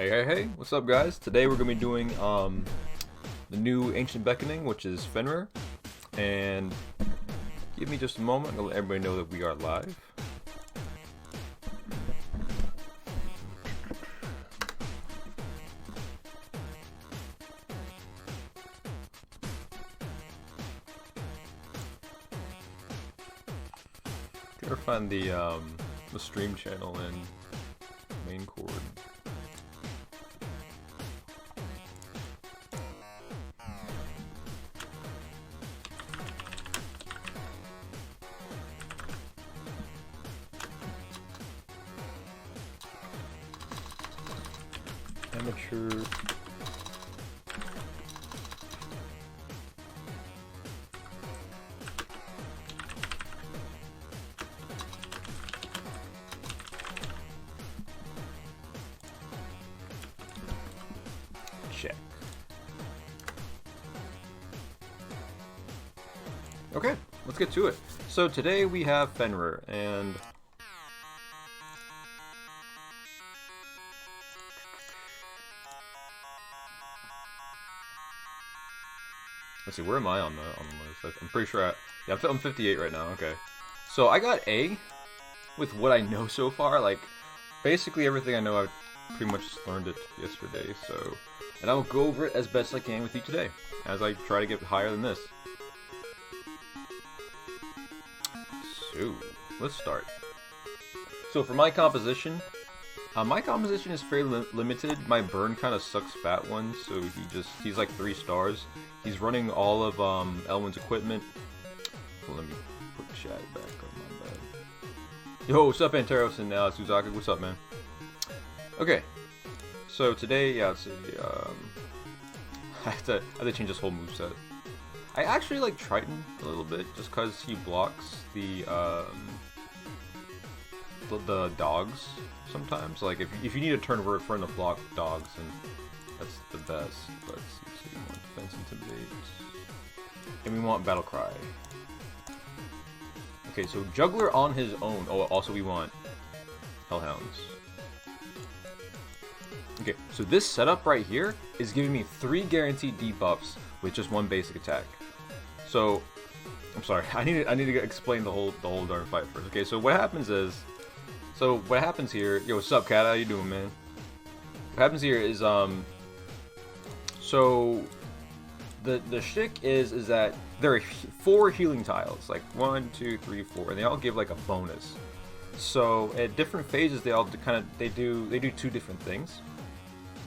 Hey, what's up guys? Today we're going to be doing the new Ancient Beckoning, which is Fenrir. And give me just a moment, I'm going to let everybody know that we are live. Gotta find the stream channel in main chord. Amateur. Check. Okay, let's get to it. So today we have Fenrir, and let's see, where am I on the list? I'm pretty sure yeah, I'm 58 right now. Okay, so I got A with what I know so far. Like basically everything I know, I've pretty much learned it yesterday. So, and I will go over it as best I can with you today, as I try to get higher than this. So let's start. So for my composition is fairly limited. My burn kind of sucks fat ones, so he's like 3 stars. He's running all of Elwin's equipment. Well, let me put the chat back on my bed. Yo, what's up, Anteros and Suzaka? What's up, man? Okay, so today, yeah, let's see. I have to change this whole moveset. I actually like Triton a little bit, just because he blocks the dogs sometimes. Like if you need a turn for him to block dogs, and that's the best. But let's see, so we want defense, intimidate, and we want battle cry. Okay, so juggler on his own. Oh, also we want hellhounds. Okay, so this setup right here is giving me 3 guaranteed debuffs with just 1 basic attack. So I'm sorry, I need to explain the whole darn fight first. Okay, so what happens here, yo, what's up, Cat? How you doing, man? What happens here is so the shtick is that there are 4 healing tiles, like 1, 2, 3, 4, and they all give like a bonus. So at different phases, they all do 2 different things.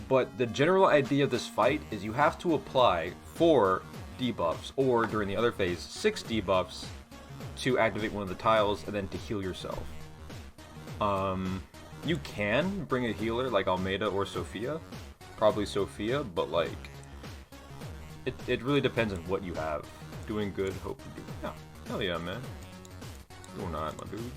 But the general idea of this fight is you have to apply 4 debuffs, or during the other phase, 6 debuffs to activate one of the tiles, and then to heal yourself. You can bring a healer like Almeida or Sophia, probably Sophia, but like it really depends on what you have. Doing good, hope to do. Yeah, hell yeah, man. Doing alright, my dude.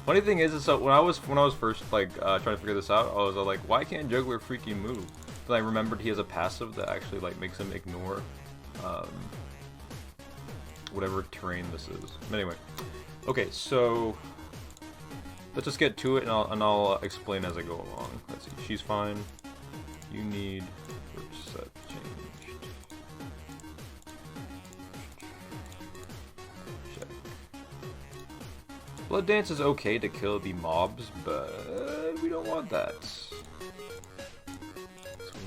Funny thing is so when I was first like trying to figure this out, I was like, why can't Juggler freaking move? Then I remembered he has a passive that actually like makes him ignore whatever terrain this is. But anyway, okay, so let's just get to it, and I'll explain as I go along. Let's see, she's fine. You need set changed. Check. Blood Dance is okay to kill the mobs, but we don't want that. So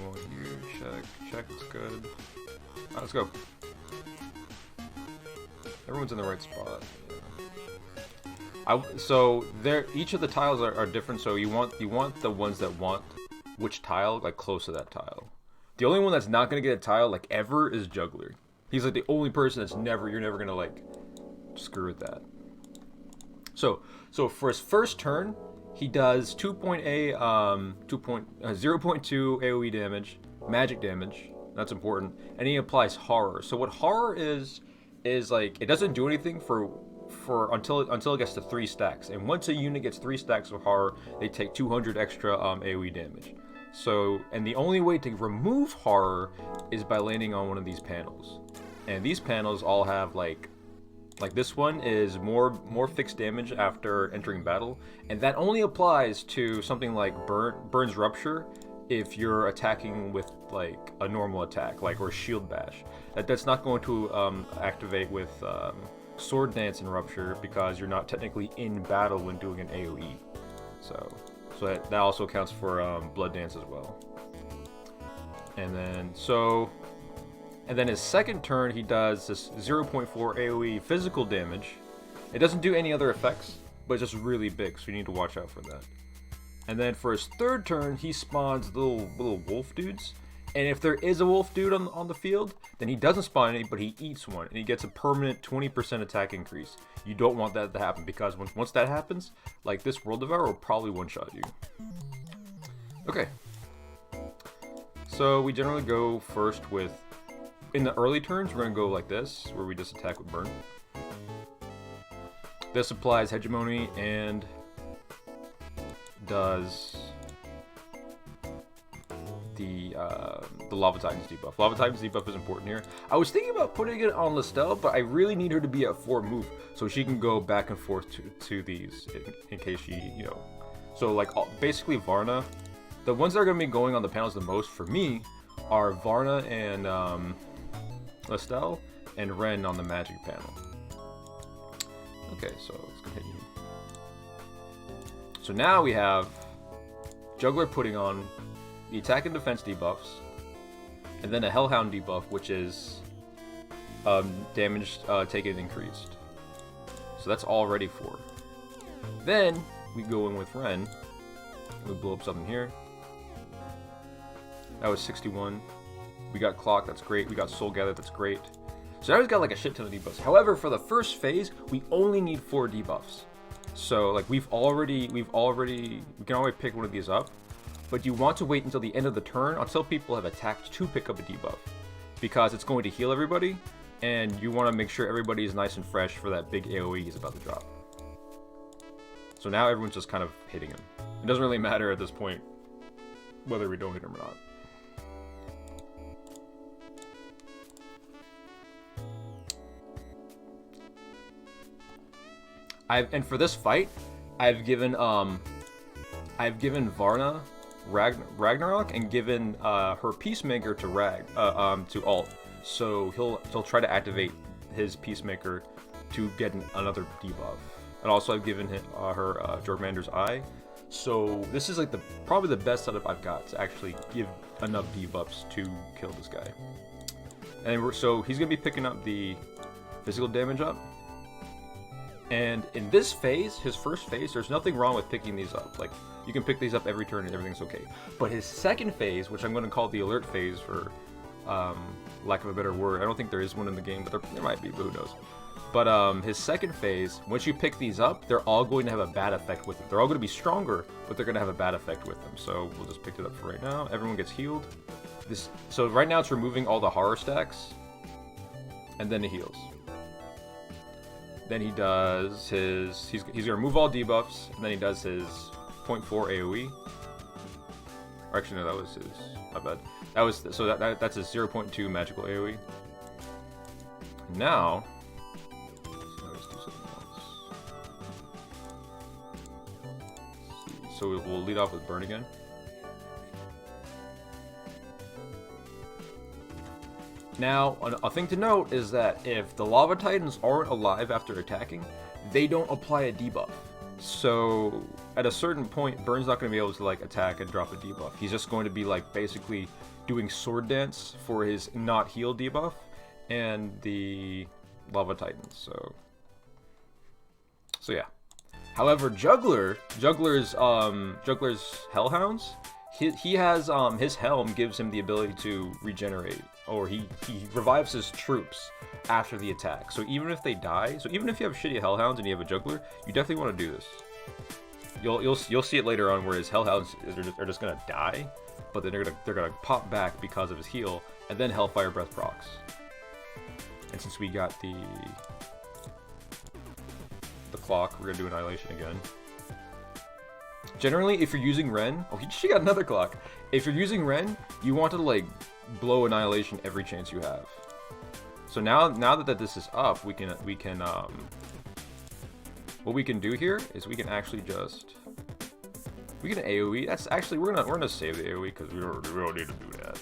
we want you, check, it's good. Alright, let's go. Everyone's in the right spot. So each of the tiles are different. So you want the ones that want which tile like close to that tile. The only one that's not gonna get a tile like ever is Juggler. He's like the only person that's you're never gonna like screw with that. So for his first turn, he does 0.2 AoE damage, magic damage. That's important, and he applies horror. So what horror is like it doesn't do anything for until it gets to 3 stacks, and once a unit gets 3 stacks of horror, they take 200 extra AoE damage. So, and the only way to remove horror is by landing on one of these panels, and these panels all have like Like this one is more fixed damage after entering battle, and that only applies to something like Burn's Rupture if you're attacking with like a normal attack, like or Shield Bash. That's not going to activate with Sword Dance and Rupture because you're not technically in battle when doing an AoE. So that also counts for Blood Dance as well. And then his second turn, he does this 0.4 AoE physical damage. It doesn't do any other effects, but it's just really big, so you need to watch out for that. And then for his third turn, he spawns little wolf dudes. And if there is a wolf dude on the field, then he doesn't spawn any, but he eats one, and he gets a permanent 20% attack increase. You don't want that to happen, because once that happens, like this World Devourer will probably one-shot you. Okay. So we generally go first with... In the early turns, we're going to go like this, where we just attack with Burn. This applies Hegemony and does the Lava Titans debuff. Lava Titans debuff is important here. I was thinking about putting it on Listel, but I really need her to be at 4 move, so she can go back and forth to these in case she, you know. So like basically Varna, the ones that are going to be going on the panels the most for me are Varna and Listel, and Ren on the magic panel. Okay, so let's continue. So now we have Juggler putting on the attack and defense debuffs, and then a Hellhound debuff, which is damage taken increased. So that's all ready for. Then we go in with Ren. We blow up something here. That was 61. We got Clock, that's great. We got Soul Gather, that's great. So now we've got like a shit ton of debuffs. However, for the first phase, we only need 4 debuffs. So like we can already pick one of these up, but you want to wait until the end of the turn until people have attacked to pick up a debuff, because it's going to heal everybody, and you want to make sure everybody is nice and fresh for that big AoE he's about to drop. So now everyone's just kind of hitting him. It doesn't really matter at this point whether we don't hit him or not. And for this fight, I've given Varna Ragnarok and given her Peacemaker to to Alt. So he'll try to activate his Peacemaker to get another debuff. And also I've given her Jorgmander's Eye. So this is like probably the best setup I've got to actually give enough debuffs to kill this guy. And so he's gonna be picking up the physical damage up. And in this phase, his first phase, there's nothing wrong with picking these up. Like, you can pick these up every turn and everything's okay. But his second phase, which I'm going to call the alert phase for lack of a better word. I don't think there is one in the game, but there might be, but who knows. But his second phase, once you pick these up, they're all going to have a bad effect with it. They're all going to be stronger, but they're going to have a bad effect with them. So we'll just pick it up for right now. Everyone gets healed. So right now it's removing all the horror stacks, and then it heals. Then he does his... He's going to remove all debuffs, and then he does his 0.4 AoE. Or actually, no, that was his... My bad. That's his 0.2 magical AoE. Now... Let's do something else. So we'll lead off with Burn again. Now, a thing to note is that if the Lava Titans aren't alive after attacking, they don't apply a debuff. So, at a certain point, Burn's not going to be able to, like, attack and drop a debuff. He's just going to be, like, basically doing Sword Dance for his not heal debuff and the Lava Titans, so yeah. However, Juggler's Hellhounds, he has, his Helm gives him the ability to regenerate, or he revives his troops after the attack. So even if they die, so even if you have shitty Hellhounds and you have a Juggler, you definitely want to do this. You'll see it later on where his Hellhounds are just gonna die, but then they're gonna pop back because of his heal, and then Hellfire Breath procs. And since we got the clock, we're gonna do Annihilation again. Generally, if you're using Ren, oh, she got another clock. If you're using Ren, you want to like blow Annihilation every chance you have. So now that this is up, we can what we can do here is we can actually just we can AoE. That's actually we're gonna save the AoE because we don't need to do that.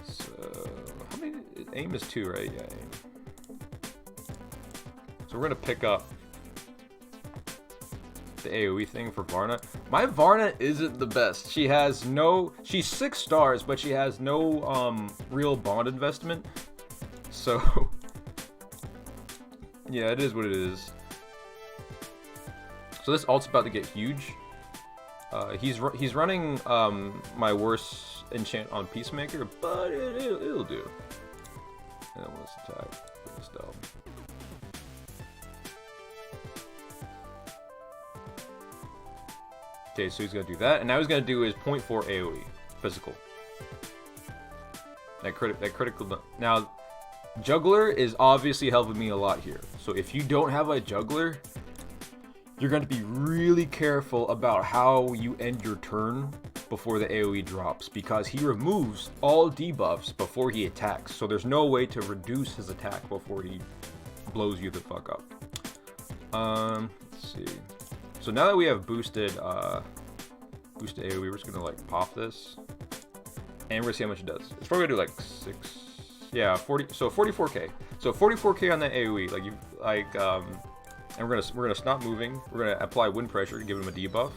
So how many aim is 2, right? Yeah, aim. So we're gonna pick up the AoE thing for Varna. My Varna isn't the best. She's 6 stars, but she has no real bond investment. So yeah, it is what it is. So this ult's about to get huge. He's running my worst enchant on Peacemaker, but it'll do. And then let's attack with the stealth. Okay, so he's gonna do that, and now he's gonna do his 0.4 AoE physical. That critical. Now, Juggler is obviously helping me a lot here. So if you don't have a Juggler, you're going to be really careful about how you end your turn before the AoE drops, because he removes all debuffs before he attacks. So there's no way to reduce his attack before he blows you the fuck up. Let's see. So now that we have boosted AoE, we're just gonna like pop this, and we're gonna see how much it does. It's probably gonna do like 6, yeah, 40. So 44k. So 44k on that AoE. And we're gonna stop moving. We're gonna apply wind pressure to give him a debuff.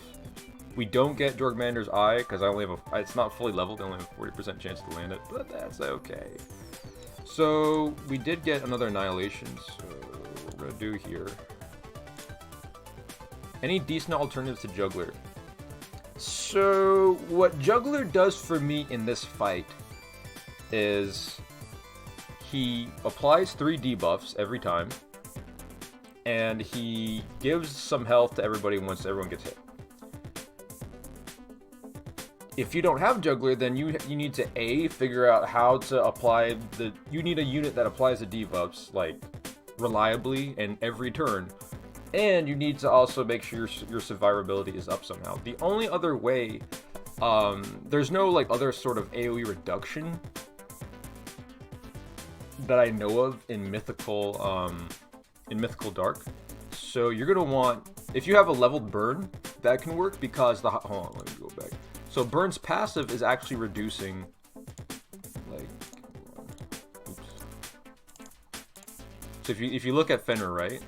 We don't get Jorgmander's Eye because I only have it's not fully leveled. I only have a 40% chance to land it, but that's okay. So we did get another annihilation. So what we're gonna do here. Any decent alternatives to Juggler? So what Juggler does for me in this fight is he applies 3 debuffs every time, and he gives some health to everybody once everyone gets hit. If you don't have Juggler, then you need to figure out how to apply you need a unit that applies the debuffs like reliably and every turn. And you need to also make sure your survivability is up somehow. The only other way, there's no like other sort of AoE reduction that I know of in Mythical Dark. So you're gonna want, if you have a leveled burn, that can work because hold on, let me go back. So Burn's passive is actually reducing, like, oops. So if you look at Fenrir, right?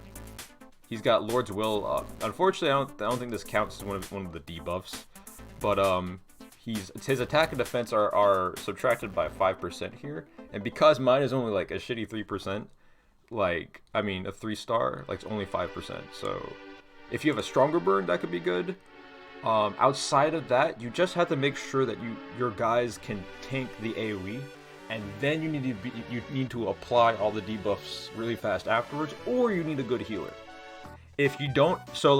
He's got Lord's Will. Unfortunately, I don't think this counts as one of the debuffs, but his attack and defense are subtracted by 5% here, and because mine is only like a shitty 3%, like I mean a 3-star, like it's only 5%. So if you have a stronger burn, that could be good. Outside of that, you just have to make sure that your guys can tank the AoE, and then you need to apply all the debuffs really fast afterwards, or you need a good healer. If you don't, so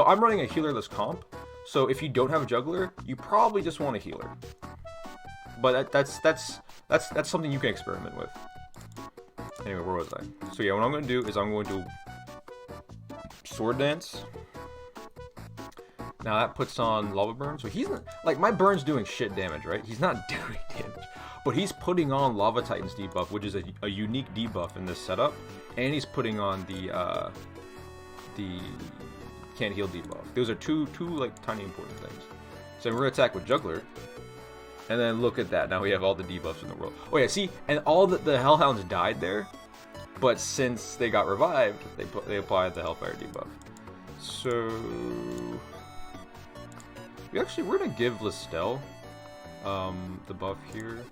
I'm running a healerless comp, so if you don't have a Juggler, you probably just want a healer. But that's something you can experiment with. Anyway, where was I? So yeah, what I'm going to do is I'm going to Sword Dance. Now that puts on Lava Burn, so he's not, like, my Burn's doing shit damage, right? He's not doing damage, but he's putting on Lava Titan's debuff, which is a unique debuff in this setup, and he's putting on the can't heal debuff. Those are two like tiny important things. So we're gonna attack with Juggler, and then look at that. Now we have all the debuffs in the world. Oh yeah, see, and all the Hellhounds died there, but since they got revived, they applied the Hellfire debuff. So we're gonna give Listel the buff here.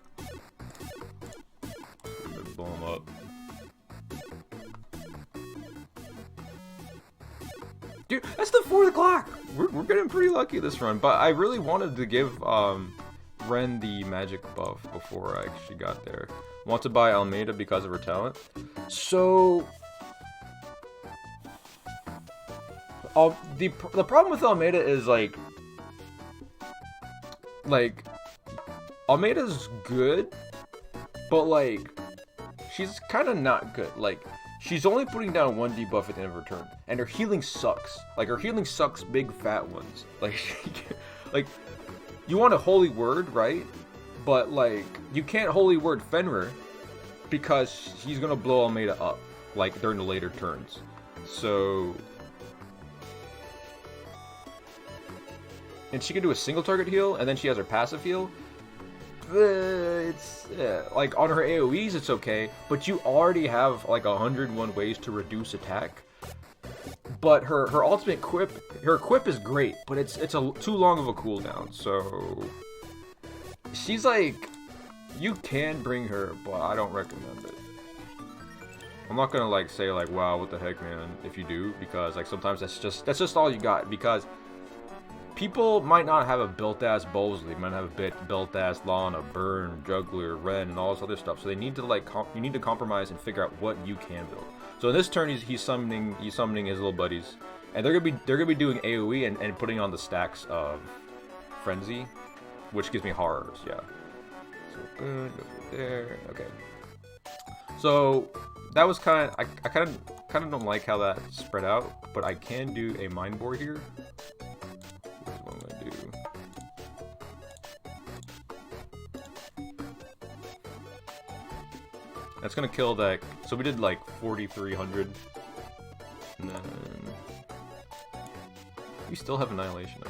We're gonna blow him up. Dude, that's the 4 o'clock! We're getting pretty lucky this run, but I really wanted to give Ren the magic buff before I actually got there. Want to buy Almeida because of her talent. So the problem with Almeida is like Almeida's good, but like she's kind of not good. Like, she's only putting down 1 debuff at the end of her turn, and her healing sucks. Like, her healing sucks big fat ones. Like, like, you want a holy word, right? But like, you can't holy word Fenrir because he's gonna blow Almeida up, like, during the later turns. So... And she can do a single target heal, and then she has her passive heal. It's... like, on her AoEs, it's okay, but you already have, like, 101 ways to reduce attack. But her ultimate quip, her quip is great, but it's too long of a cooldown, so... She's like... You can bring her, but I don't recommend it. I'm not gonna, like, say, like, wow, what the heck, man, if you do, because, like, sometimes that's just all you got, because... People might not have a built-ass Bowsley, might have a built-ass Lana, Burn, Juggler, Ren, and all this other stuff. So they need to like you need to compromise and figure out what you can build. So in this turn, he's summoning his little buddies, and they're gonna be doing AOE and putting on the stacks of Frenzy, which gives me horrors. Yeah. So boom, over there. Okay. So that was kind of I kind of don't like how that spread out, but I can do a Mind Bore here. What I'm gonna do. That's gonna kill that. So we did like 4,300, and then we still have Annihilation.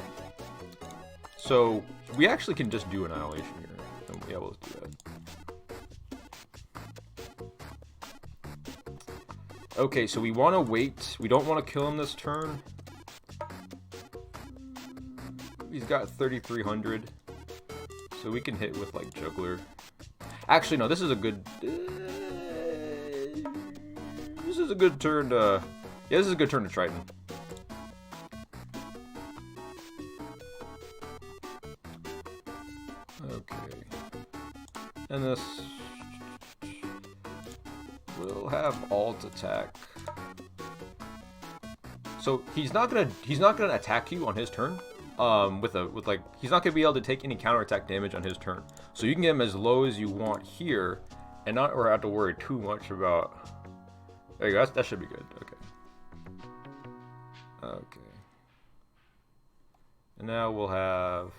So we actually can just do Annihilation here. Yeah, we'll do that. Okay, so we want to wait. We don't want to kill him this turn. He's got 3,300, so we can hit with, like, Juggler. Actually, no, this is a good... this is a good turn to... Yeah, this is a good turn to Triton. Okay. And this... will have alt attack. So, he's not gonna attack you on his turn. He's not gonna be able to take any counterattack damage on his turn. So you can get him as low as you want here, and not have to worry too much about. There you go. That should be good. Okay. Okay. And now we'll have.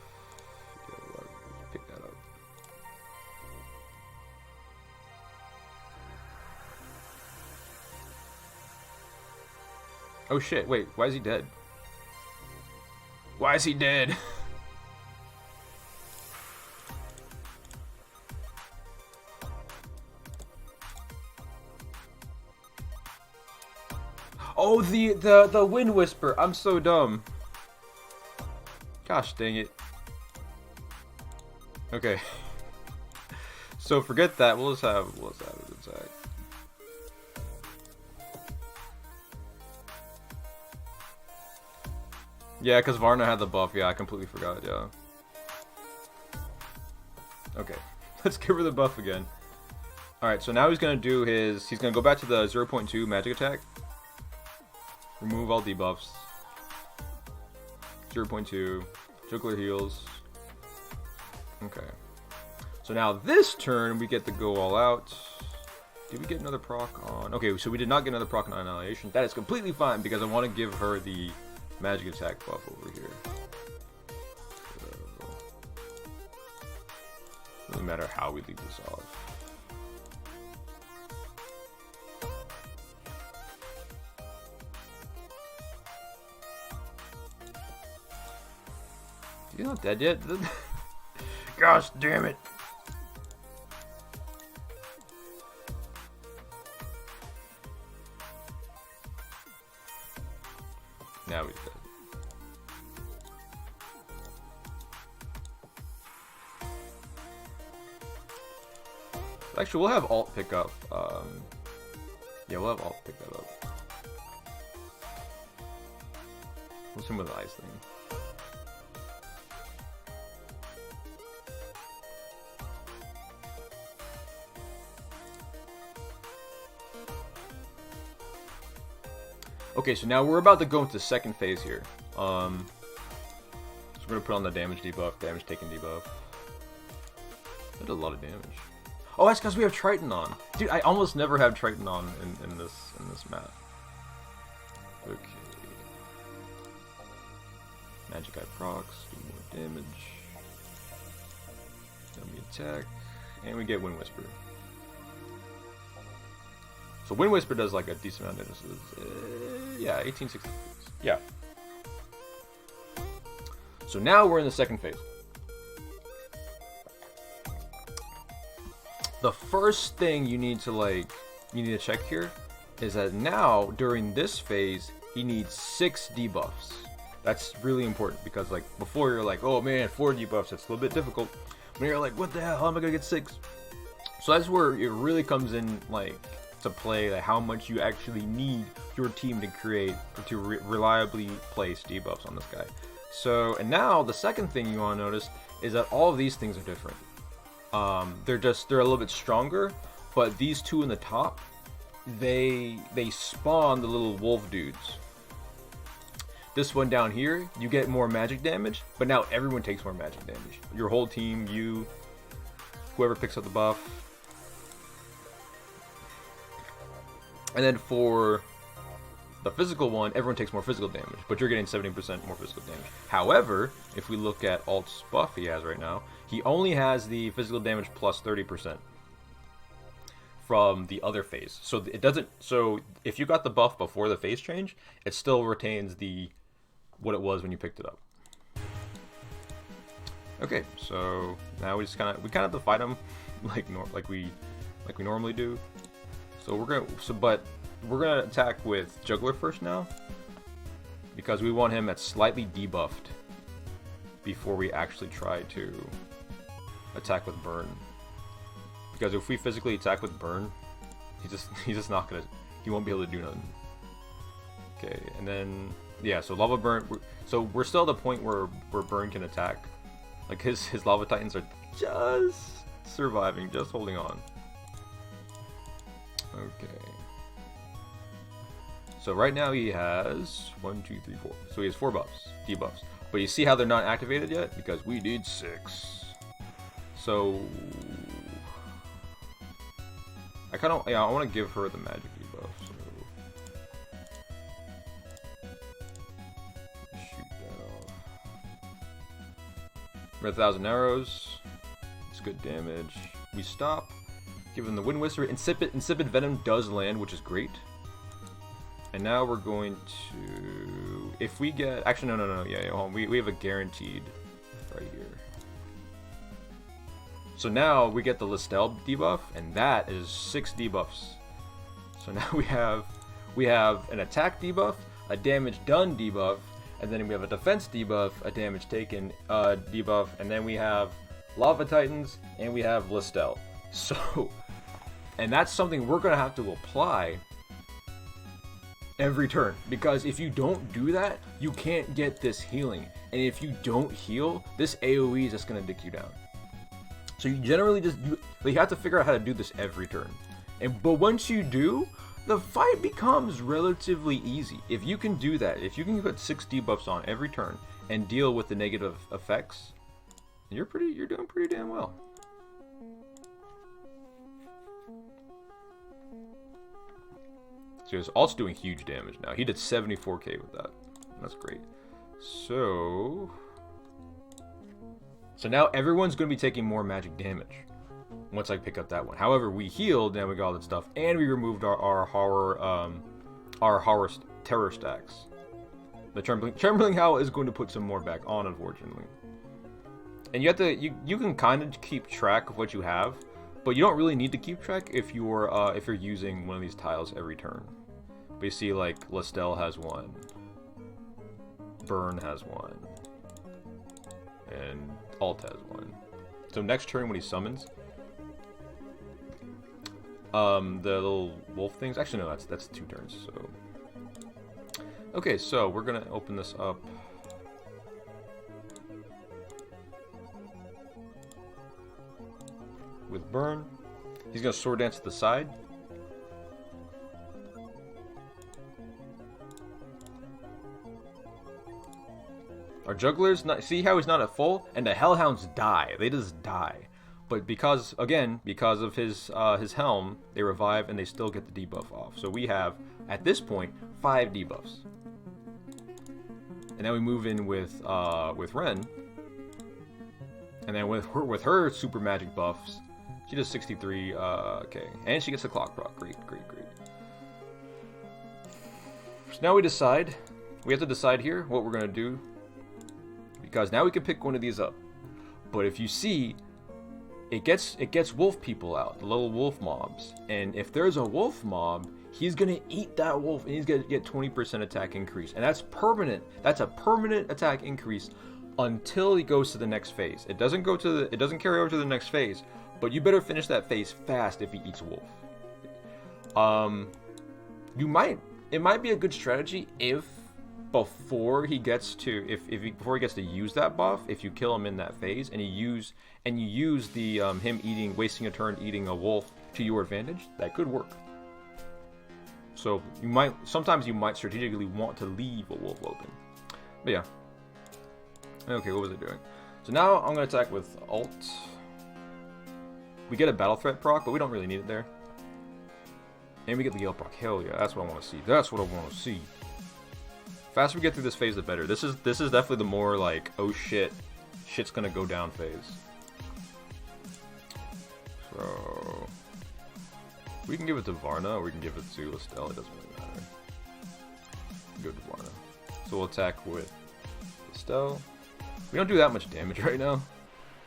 Pick that up. Oh shit! Wait, why is he dead? Why is he dead? Oh, the Wind Whisper. I'm so dumb. Gosh dang it. Okay. So forget that. We'll just have an attack. Yeah, because Varna had the buff. Yeah, I completely forgot. Yeah. Okay. Let's give her the buff again. Alright, so now he's going to do his... He's going to go back to the 0.2 magic attack. Remove all debuffs. 0.2. Juggler heals. Okay. So now this turn, we get to go all out. Did we get another proc on... Okay, so we did not get another proc on Annihilation. That is completely fine, because I want to give her the... magic attack buff over here. So, doesn't matter how we leave this off. He's not dead yet? Gosh damn it! Now he's dead. Actually, we'll have alt pick up. Yeah, we'll have alt pick that up. What's him with the ice thing? Okay, so now we're about to go into the second phase here. So we're gonna put on the damage debuff, damage taken debuff. That did a lot of damage. Oh, that's because we have Triton on. Dude, I almost never have Triton on in this map. Okay. Magic Eye procs, do more damage. Then we attack, and we get Wind Whisper. So Wind Whisper does like a decent amount of damage. Yeah, 1860. Yeah. So now we're in the second phase. The first thing you need to check here is that now during this phase he needs 6 debuffs. That's really important because like before you're like, oh man, 4 debuffs, it's a little bit difficult. When you're like, what the hell, how am I gonna get 6? So that's where it really comes in like to play, like how much you actually need your team to create to reliably place debuffs on this guy. So, and now the second thing you want to notice is that all of these things are different. They're a little bit stronger, but these two in the top, they spawn the little wolf dudes. This one down here, you get more magic damage, but now everyone takes more magic damage. Your whole team, you, whoever picks up the buff. And then for the physical one, everyone takes more physical damage, but you're getting 70% more physical damage. However, if we look at Alt's buff he has right now, he only has the physical damage plus 30% from the other phase. So it doesn't. So if you got the buff before the phase change, it still retains what it was when you picked it up. Okay, so now we kind of have to fight him like we normally do. So we're gonna attack with Juggler first now, because we want him at slightly debuffed before we actually try to attack with Burn. Because if we physically attack with Burn, he's just not gonna, he won't be able to do nothing. Okay, and then yeah, so Lava Burn. So we're still at the point where Burn can attack. Like his Lava Titans are just surviving, just holding on. Okay. So right now he has 1, 2, 3, 4. So he has 4 debuffs. But you see how they're not activated yet? Because we need 6. So I want to give her the magic debuff. So shoot that off. We're at 1,000 arrows. It's good damage. We stop. Give him the Wind Whisper. Insipid Venom does land, which is great. And now we're going to, if we get, actually no, yeah, hold on. We have a guaranteed right here. So now we get the Listel debuff, and that is 6 debuffs. So now we have an attack debuff, a damage done debuff, and then we have a defense debuff, a damage taken debuff, and then we have Lava Titans, and we have Listel. So, and that's something we're gonna have to apply every turn, because if you don't do that, you can't get this healing, and if you don't heal, this AoE is just gonna dick you down. So you generally you have to figure out how to do this every turn, but once you do, the fight becomes relatively easy. If you can do that, if you can put 6 debuffs on every turn and deal with the negative effects, you're doing pretty damn well. So his ult's doing huge damage now. He did 74k with that. That's great. So now everyone's going to be taking more magic damage once I pick up that one. However, we healed, and we got all that stuff, and we removed our horror terror stacks. The Trembling Howl is going to put some more back on, unfortunately. And you have to you can kind of keep track of what you have, but you don't really need to keep track if you're using one of these tiles every turn. But you see, like, Listel has 1, Burn has 1, and Alt has 1. So next turn when he summons, the little wolf things. Actually, no, that's 2 turns. So okay, so we're gonna open this up. With Burn, he's gonna Sword Dance to the side. Our Jugglers, see how he's not at full, and the Hellhounds die. They just die. But because of his helm, they revive and they still get the debuff off. So we have, at this point, 5 debuffs. And then we move in with Ren, and then with her super magic buffs, she does 63. Okay, and she gets the clock proc. Great. So now we decide. We have to decide here what we're gonna do, because now we can pick one of these up. But if you see, it gets wolf people out, the little wolf mobs. And if there's a wolf mob, he's gonna eat that wolf, and he's gonna get 20% attack increase, and that's permanent. That's a permanent attack increase until he goes to the next phase. It doesn't carry over to the next phase, but you better finish that phase fast if he eats wolf. It might be a good strategy if before he gets to before he gets to use that buff, if you kill him in that phase and you use the him wasting a turn eating a wolf to your advantage, that could work. So sometimes you might strategically want to leave a wolf open. But yeah. Okay, what was it doing? So now I'm gonna attack with ult. We get a battle threat proc, but we don't really need it there. And we get the Gale proc. Hell yeah, that's what I want to see. That's what I want to see. Faster we get through this phase, the better. This is definitely the more like, oh shit, shit's gonna go down phase. So we can give it to Varna, or we can give it to Listel. It doesn't really matter. Go to Varna. So we'll attack with Listel. We don't do that much damage right now.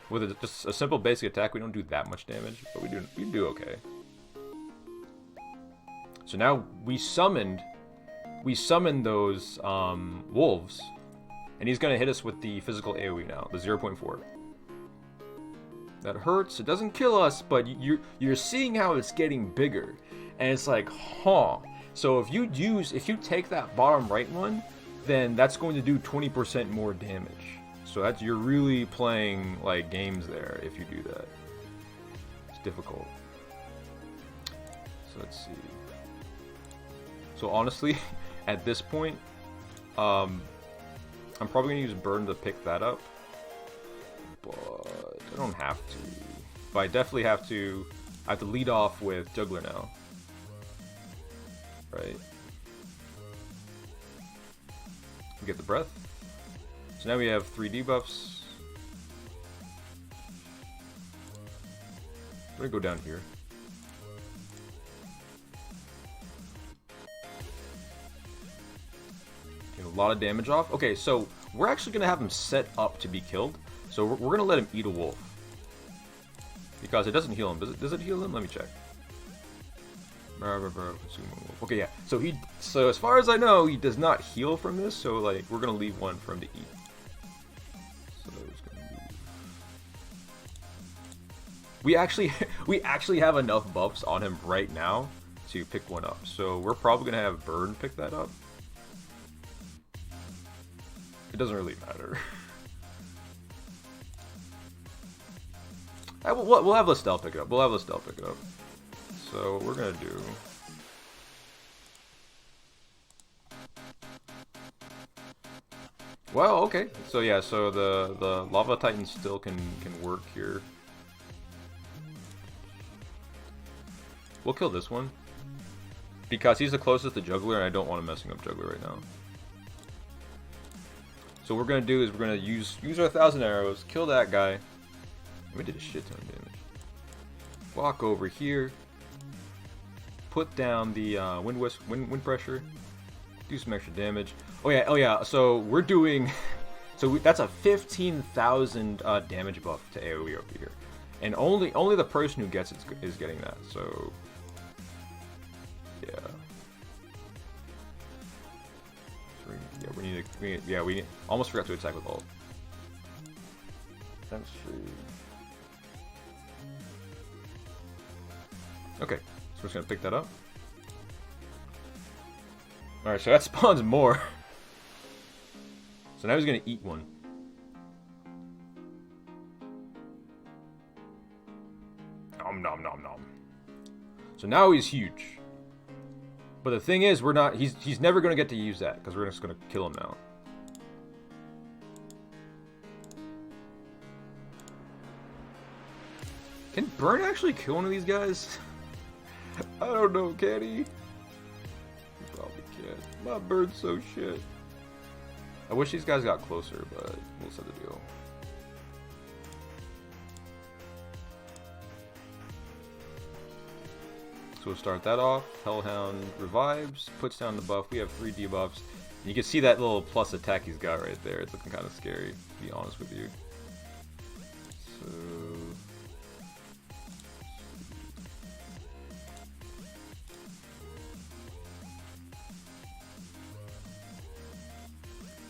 With just a simple basic attack, we don't do that much damage, but we do okay. So now we summoned those wolves, and he's gonna hit us with the physical AoE now, the 0.4. That hurts. It doesn't kill us, but you're seeing how it's getting bigger, and it's like, huh. So if you take that bottom right one, then that's going to do 20% more damage. So you're really playing like games there if you do that. It's difficult. So let's see. So honestly, at this point, I'm probably gonna use Burn to pick that up, but I don't have to. But I definitely have to. I have to lead off with Juggler now, right? We get the breath. So now we have 3 debuffs. I'm gonna go down here. Get a lot of damage off. Okay, so we're actually gonna have him set up to be killed. So we're gonna let him eat a wolf. Because it doesn't heal him. Does it heal him? Let me check. Okay, yeah. So as far as I know, he does not heal from this. So like, we're gonna leave one for him to eat. So it's gonna be... we actually have enough buffs on him right now to pick one up. So we're probably gonna have Burn pick that up. It doesn't really matter. We'll have Listel pick it up. So what we're gonna do... Well, okay. So yeah, so the Lava Titan still can work here. We'll kill this one. Because he's the closest to Juggler, and I don't want him messing up Juggler right now. So what we're gonna do is we're gonna use our 1,000 arrows, kill that guy. We did a shit ton of damage. Walk over here. Put down the wind pressure. Do some extra damage. Oh yeah. So we're doing. That's a 15,000 damage buff to AoE over here, and only the person who gets it is getting that. So yeah. We almost forgot to attack with ult. Let's see. Okay, so we're just gonna pick that up. Alright, so that spawns more. So now he's gonna eat one. Nom nom nom nom. So now he's huge. But the thing is, he's never gonna get to use that, because we're just gonna kill him now. Can Burn actually kill one of these guys? I don't know, can he? He probably can't. My Bird's so shit. I wish these guys got closer, but we'll set the deal. So So we'll start that off. Hellhound revives, puts down the buff. We have 3 debuffs. And you can see that little plus attack he's got right there. It's looking kind of scary, to be honest with you. So...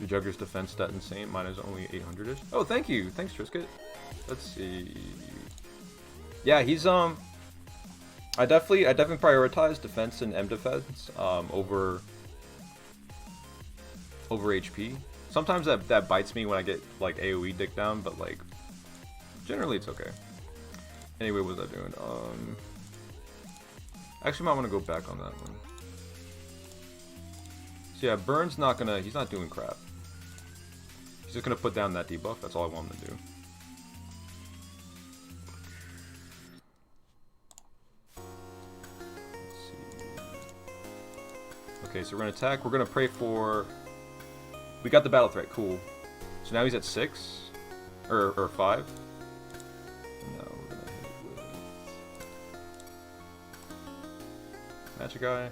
Your Jugger's defense stat insane. Mine is only 800-ish. Oh, thank you. Thanks, Trisket. Let's see. Yeah, he's I definitely prioritize defense and M defense over HP. Sometimes that bites me when I get like AoE dick down, but like generally it's okay. Anyway, what was I doing? Actually, might want to go back on that one. So yeah, Burn's not gonna. He's not doing crap. He's just gonna put down that debuff. That's all I want him to do. Okay, so we're gonna attack. We're gonna pray for. We got the battle threat. Cool. So now he's at 6 or 5. No, we're gonna hit with Magic Eye.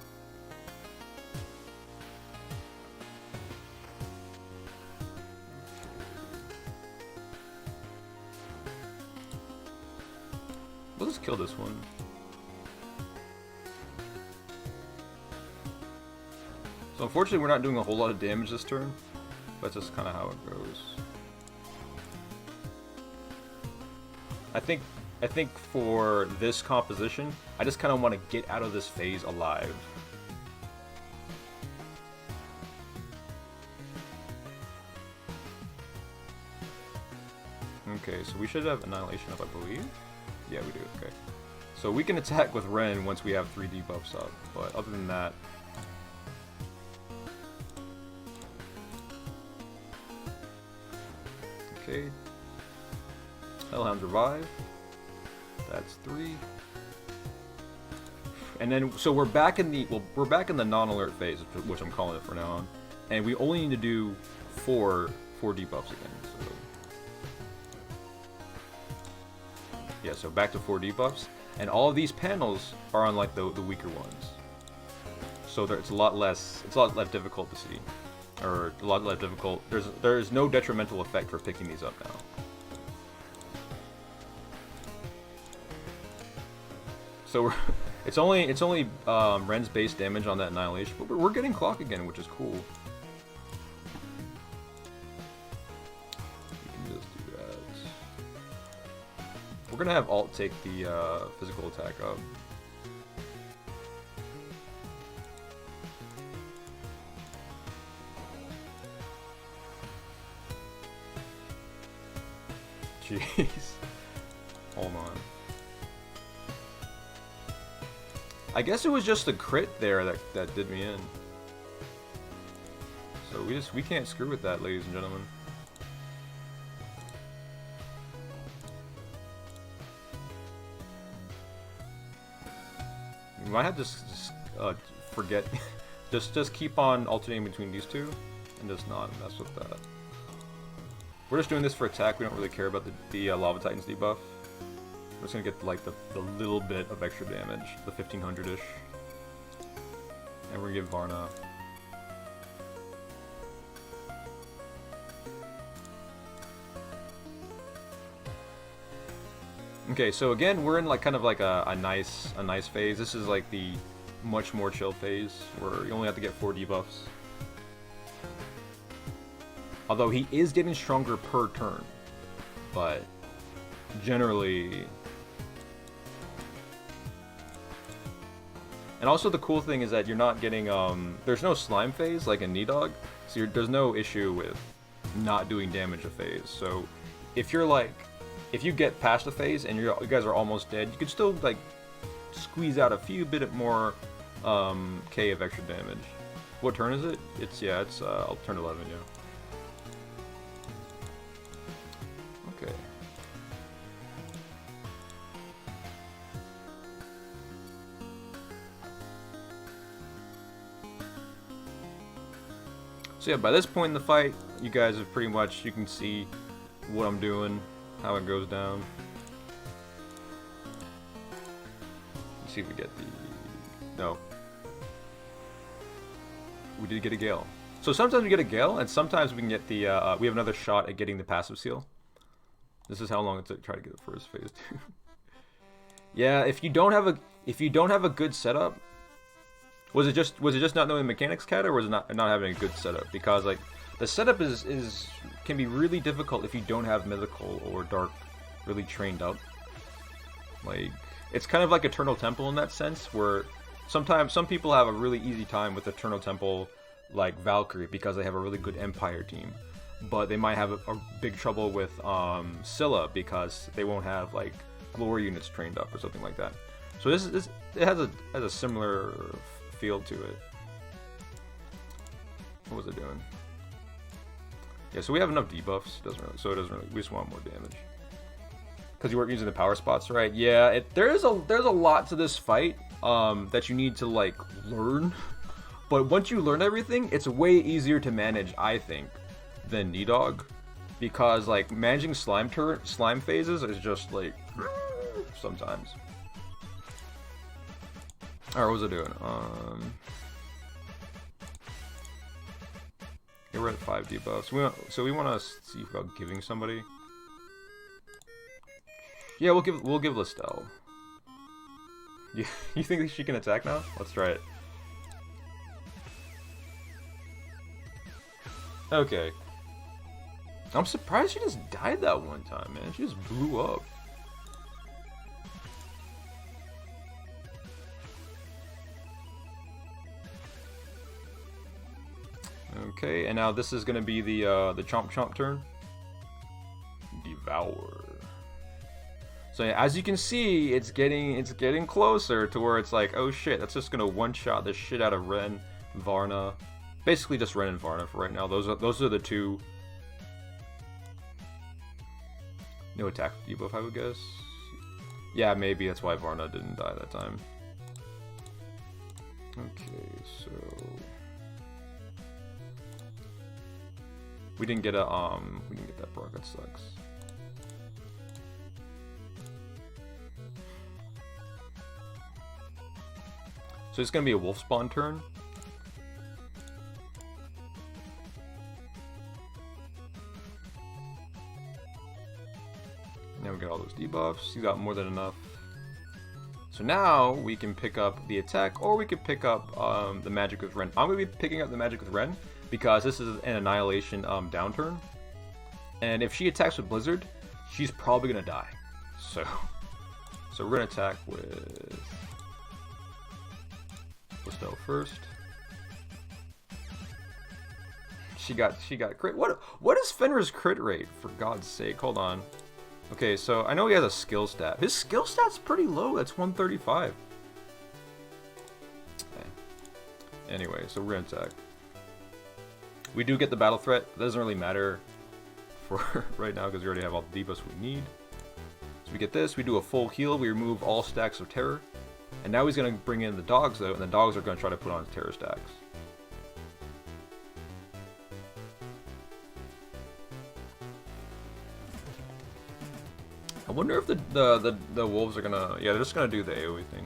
We'll just kill this one. So unfortunately we're not doing a whole lot of damage this turn, but that's just kind of how it goes. I think for this composition, I just kind of want to get out of this phase alive. Okay, so we should have Annihilation up, I believe. Yeah, we do. Okay. So we can attack with Ren once we have 3 debuffs up, but other than that... Okay. Hellhound revive. That's 3. And then, so we're back in the, well, we're back in the non-alert phase, which I'm calling it for now on. And we only need to do 4 debuffs again, so... Yeah, so back to 4 debuffs, and all of these panels are on like the weaker ones. So it's a lot less difficult to see, or a lot less difficult. There's no detrimental effect for picking these up now. So it's only Ren's base damage on that Annihilation, but we're getting Clock again, which is cool. We're gonna have Alt take the physical attack up. Jeez. Hold on. I guess it was just the crit there that did me in. So we can't screw with that, ladies and gentlemen. You might have to just forget, just keep on alternating between these two, and just not mess with that. We're just doing this for attack. We don't really care about the Lava Titan's debuff. We're just gonna get like the little bit of extra damage, the 1500-ish, and we're gonna give Varna. Okay, so again, we're in like kind of like a nice phase. This is like the much more chill phase where you only have to get 4 debuffs. Although he is getting stronger per turn, but generally. And also the cool thing is that you're not getting there's no slime phase like in Nidog, so there's no issue with not doing damage a phase. So if you're like, if you get past the phase and you guys are almost dead, you can still like squeeze out a few bit more K of extra damage. What turn is it? It's I'll turn 11, yeah. Okay. So yeah, by this point in the fight, you guys have pretty much, you can see what I'm doing, how it goes down. Let's see if we get these. No. We did get a Gale. So sometimes we get a Gale, and sometimes we can get the, we have another shot at getting the passive seal. This is how long it took to try to get the first phase 2. Yeah, if you don't have a good setup, was it just not knowing mechanics, Cat, or was it not having a good setup? Because like the setup can be really difficult if you don't have mythical or dark really trained up. Like it's kind of like Eternal Temple in that sense, where sometimes some people have a really easy time with Eternal Temple like Valkyrie because they have a really good Empire team. But they might have a big trouble with Scylla because they won't have like glory units trained up or something like that. So it has a similar feel to it. What was it doing? Yeah, so we have enough debuffs. It doesn't really. We just want more damage because you weren't using the power spots, right? Yeah, there's a lot to this fight that you need to like learn. But once you learn everything, it's way easier to manage, I think, than Nidog, because like managing slime phases is just like sometimes. Alright, what was I doing? Yeah, we're at 5 debuffs. So we want to see about giving somebody. Yeah, we'll give Listel. You think she can attack now? Let's try it. Okay. I'm surprised she just died that one time, man. She just blew up. Okay, and now this is gonna be the Chomp Chomp turn. Devour. So yeah, as you can see, it's getting closer to where it's like, oh shit, that's just gonna one-shot the shit out of Ren, Varna. Basically just Ren and Varna for right now. Those are the two. No attack debuff, I would guess. Yeah, maybe that's why Varna didn't die that time. Okay, so we didn't get that Brock. That sucks. So it's gonna be a wolf spawn turn. Now we got all those debuffs. You got more than enough. So now we can pick up the attack, or we could pick up the magic with Ren. I'm gonna be picking up the magic with Ren because this is an annihilation downturn, and if she attacks with Blizzard, she's probably gonna die. So we're gonna attack with Listel first. She got crit. What is Fenrir's crit rate, for God's sake? Hold on. Okay, so I know he has a skill stat. His skill stat's pretty low. That's 135. Okay. Anyway, so we're gonna attack. We do get the battle threat. It doesn't really matter for right now because we already have all the debuffs we need. So we get this. We do a full heal. We remove all stacks of terror. And now he's gonna bring in the dogs though, and the dogs are gonna try to put on terror stacks. I wonder if the wolves are gonna... Yeah, they're just gonna do the AoE thing.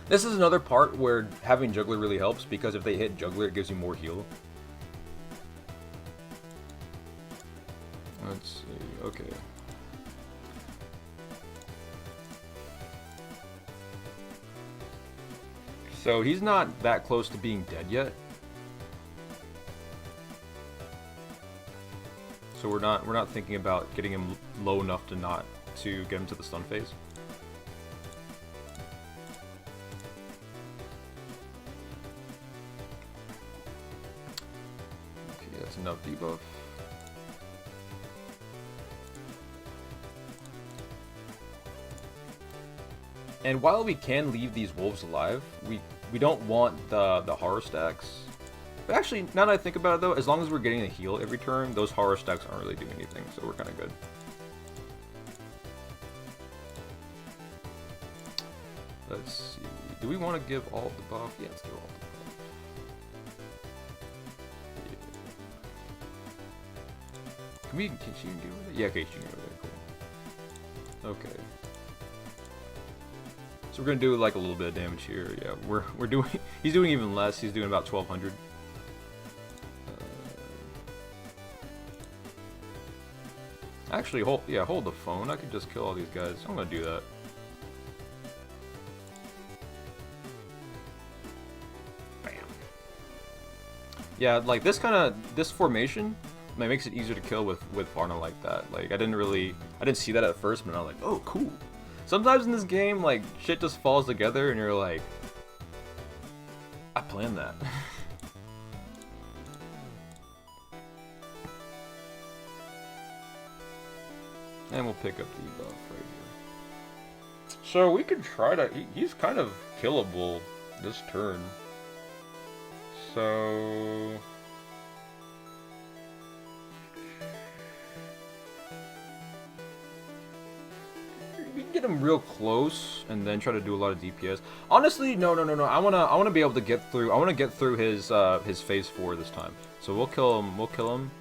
This is another part where having Juggler really helps, because if they hit Juggler, it gives you more heal. Let's see, okay. So he's not that close to being dead yet. So we're not thinking about getting him low enough to get him to the stun phase. Okay, that's enough debuff. And while we can leave these wolves alive, we don't want the horror stacks. But actually, now that I think about it though, as long as we're getting a heal every turn, those horror stacks aren't really doing anything, so we're kind of good. Let's see. Do we want to give all the buff? Yeah, let's give all the buff. Yeah. Can she get rid of it? Yeah, okay, she can get rid of it. Cool. Okay. So So we're gonna do like a little bit of damage here. Yeah, we're doing. He's doing even less. He's doing about 1200. Actually, hold the phone. I could just kill all these guys. I'm gonna do that. Bam. Yeah, like this formation, like, makes it easier to kill with Varna like that. Like I didn't see that at first, but I was like, oh, cool. Sometimes in this game, like shit just falls together, and you're like, I planned that. And we'll pick up the buff right here. So we could try to... He's kind of killable this turn. So... we can get him real close and then try to do a lot of DPS. Honestly, no. I wanna be able to get through... I wanna get through his phase 4 this time. So we'll kill him.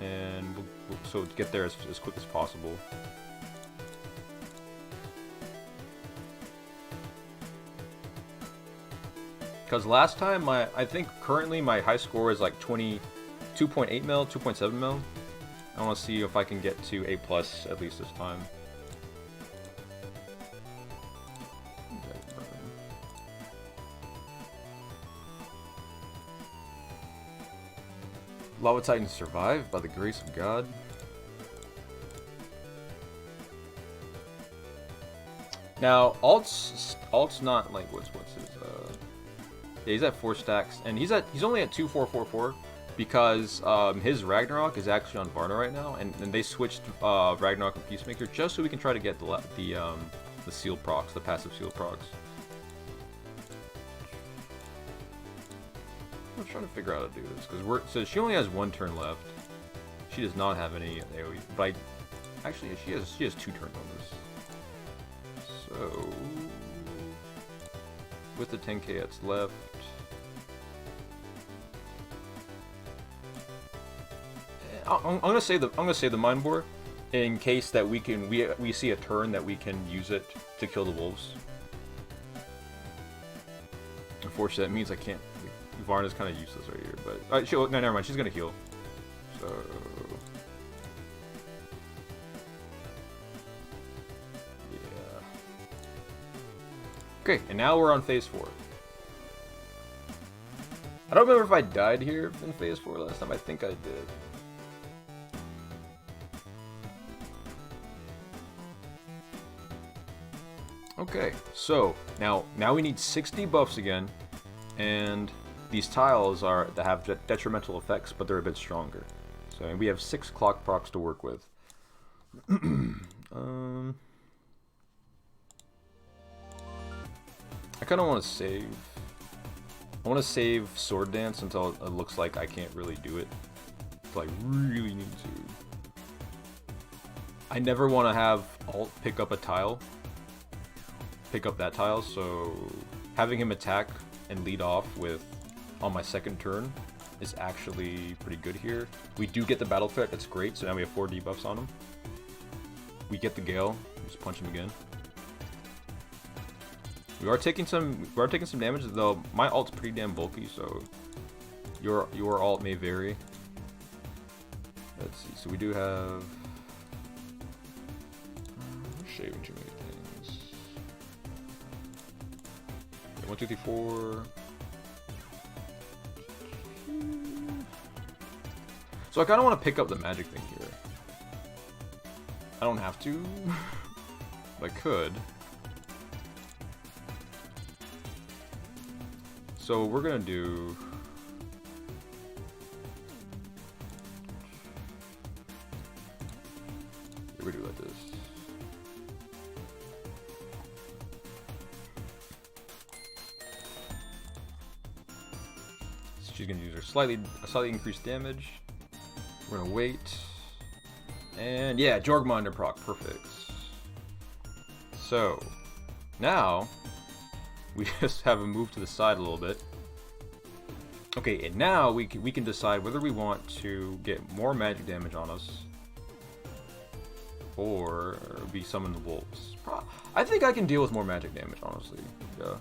And so get there as quick as possible. Because last time, I think currently my high score is like 22.8 mil, 2.7 mil. I want to see if I can get to A+ at least this time. Lava Titans survive by the grace of God. Now, Alt's not like what's his yeah, he's at 4 stacks, and he's only at 2444 because his Ragnarok is actually on Varna right now, and they switched Ragnarok and Peacemaker just so we can try to get the seal procs, the passive seal procs. I'm trying to figure out how to do this because so she only has 1 turn left. She does not have any AoE, but actually she has 2 turns on this. So with the 10k that's left, I'm gonna say the Mind Bore in case that we see a turn that we can use it to kill the wolves. Unfortunately, that means I can't. Varna's kind of useless right here, but no, never mind. She's gonna heal. So yeah. Okay, and now we're on phase 4. I don't remember if I died here in phase 4 last time. I think I did. Okay, so now we need 60 buffs again, and these tiles that have detrimental effects, but they're a bit stronger. So we have 6 clock procs to work with. I kind of want to save. I want to save Sword Dance until it looks like I can't really do it. Until I really need to. I never want to have Alt pick up a tile. Pick up that tile, so having him attack and lead off with on my second turn is actually pretty good here. We do get the battle threat, that's great, so now we have 4 debuffs on him. We get the Gale, just punch him again. We are taking some damage, though my ult's pretty damn bulky, so your ult may vary. Let's see, so we do have we're shaving too many things. 1, 2, 3, 4. So I kind of want to pick up the magic thing here. I don't have to, but I could. So we're gonna do. We do like this. So she's gonna use her slightly increased damage. We're gonna wait. And yeah, Jorgminder proc, perfect. So now we just have him move to the side a little bit. Okay, and now we can decide whether we want to get more magic damage on us. or we summon the wolves. I think I can deal with more magic damage, honestly. Yeah.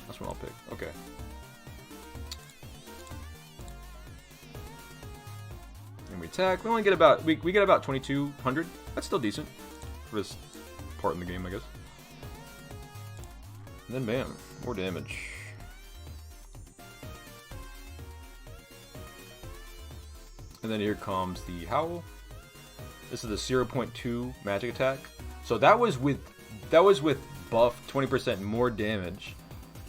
That's what I'll pick. Okay. And we attack. We only get about we get about 2,200. That's still decent for this part in the game, I guess. And then bam, more damage. And then here comes the Howl. This is the 0.2 magic attack. So that was with buff 20% more damage,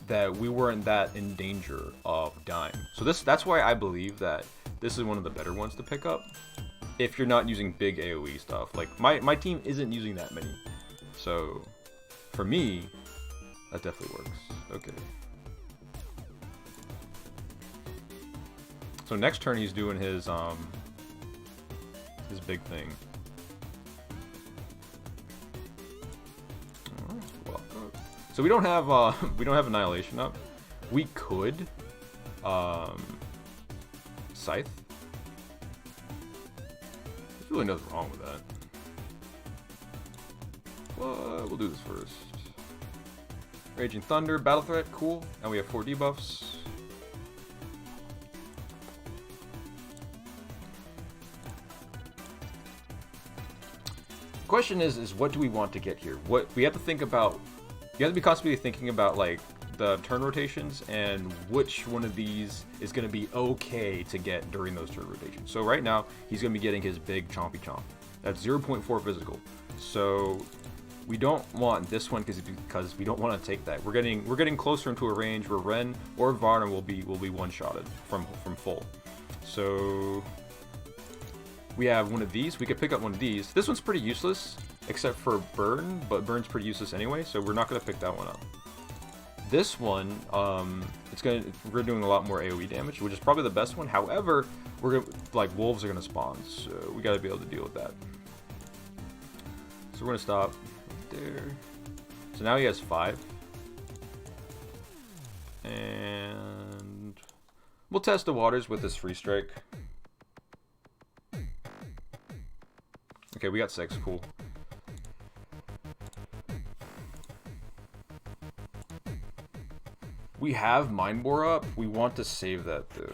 that we weren't that in danger of dying. So that's why I believe that this is one of the better ones to pick up if you're not using big AoE stuff. Like my team isn't using that many. So for me, that definitely works. Okay. So next turn he's doing his big thing. So we don't have Annihilation up. We could Scythe. There's really nothing wrong with that. But we'll do this first. Raging Thunder, Battle Threat, cool. And we have 4 debuffs. The question is what do we want to get here? What we have to think about. You have to be constantly thinking about like the turn rotations and which one of these is going to be okay to get during those turn rotations. So right now he's going to be getting his big chompy chomp. That's 0.4 physical. So we don't want this one because we don't want to take that. We're getting closer into a range where Ren or Varna will be one-shotted from full. So we have one of these. We could pick up one of these. This one's pretty useless, except for Burn, but Burn's pretty useless anyway, so we're not going to pick that one up. This one, we're doing a lot more AoE damage, which is probably the best one. However, like wolves are going to spawn, so we got to be able to deal with that. So we're going to stop there. So now he has 5. And we'll test the waters with this free strike. Okay, we got 6, cool. We have Mind Bore up. We want to save that though.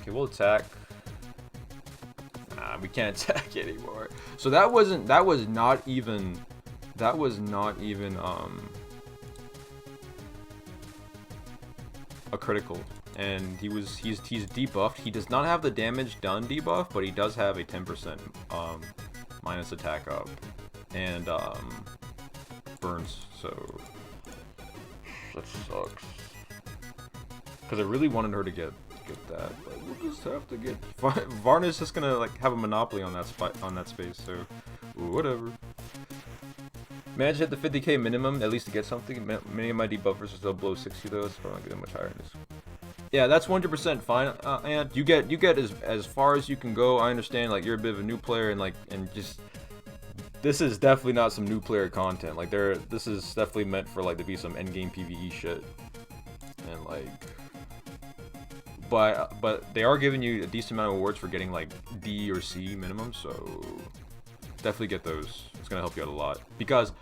Okay, we'll attack. Nah, we can't attack anymore. So that was not even a critical. And he's debuffed. He does not have the damage done debuff, but he does have a 10% minus attack up and burns. So that sucks. Because I really wanted her to get that, but we'll just have to get. Varna's just gonna like have a monopoly on that space. So whatever. Managed to hit the 50k minimum at least to get something. Many of my debuffers are still below 60 though, so probably not getting much higher than this. Yeah, that's 100% fine, and you get as far as you can go. I understand, like, you're a bit of a new player, and just this is definitely not some new player content. Like, this is definitely meant for like to be some endgame PvE shit, and like, but they are giving you a decent amount of awards for getting like D or C minimum, so definitely get those. It's gonna help you out a lot because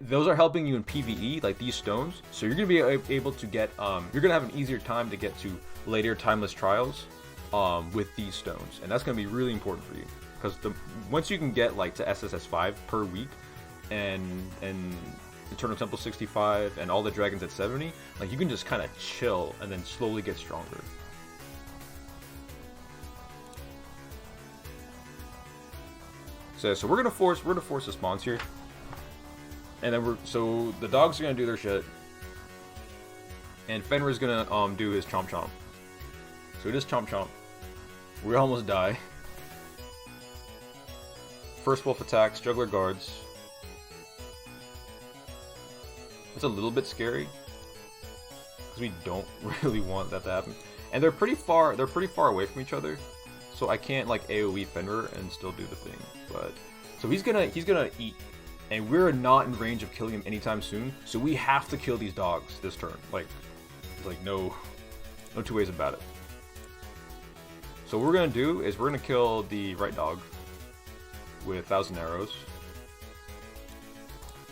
those are helping you in PvE, like these stones. So you're gonna be able to get, you're gonna have an easier time to get to later timeless trials, with these stones, and that's gonna be really important for you because once you can get like to SSS 5 per week, and Eternal Temple 65 and all the dragons at 70, like you can just kind of chill and then slowly get stronger. So we're gonna force the spawns here. And then so the dogs are gonna do their shit, and Fenrir's gonna do his chomp chomp. So he does chomp chomp. We almost die. First wolf attacks, juggler guards. It's a little bit scary because we don't really want that to happen, and they're pretty far away from each other, so I can't like AoE Fenrir and still do the thing. But so he's gonna eat. And we're not in range of killing him anytime soon, so we have to kill these dogs this turn. Like, like no two ways about it. So what we're gonna do is we're gonna kill the right dog with 1,000 arrows,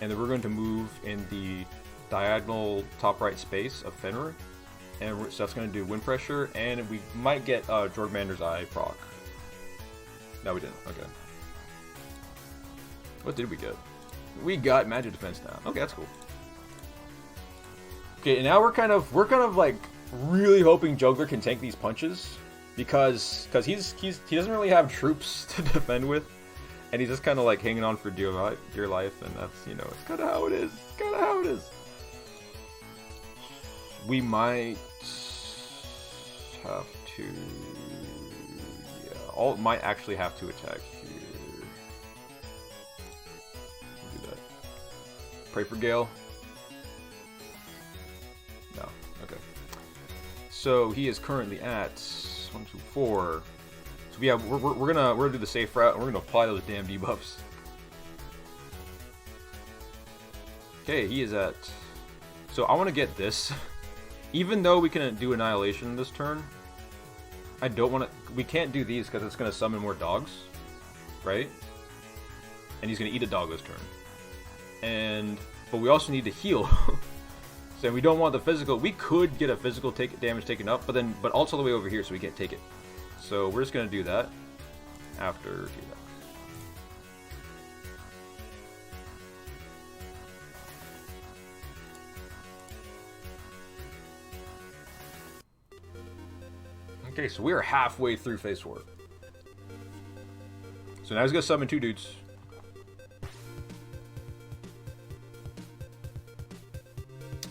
and then we're going to move in the diagonal top right space of fenrir, and so that's gonna do wind pressure, and we might get Jorgmander's Eye proc. No, we didn't. Okay. What did we get? We got magic defense now. Okay, that's cool. Okay, and now we're kind of like really hoping Juggler can tank these punches because he doesn't really have troops to defend with, and he's just kind of like hanging on for dear life, and that's, you know, it's kind of how it is. It's kind of how it is. We might have to, yeah, might actually have to attack here. Do that. Pray for Gale. No. Okay. So he is currently at 1, 2, 4. So yeah, we're gonna do the safe route, and we're gonna apply those damn debuffs. Okay, he is at. So I want to get this. Even though we can do Annihilation this turn, I don't want to. We can't do these because it's gonna summon more dogs, right? And he's gonna eat a dog this turn. But we also need to heal. So we don't want the physical. We could get a physical damage taken up, but also the way over here, so we can't take it. So we're just gonna do that after he attacks. Okay, so we are halfway through phase 4. So now he's gonna summon 2 dudes.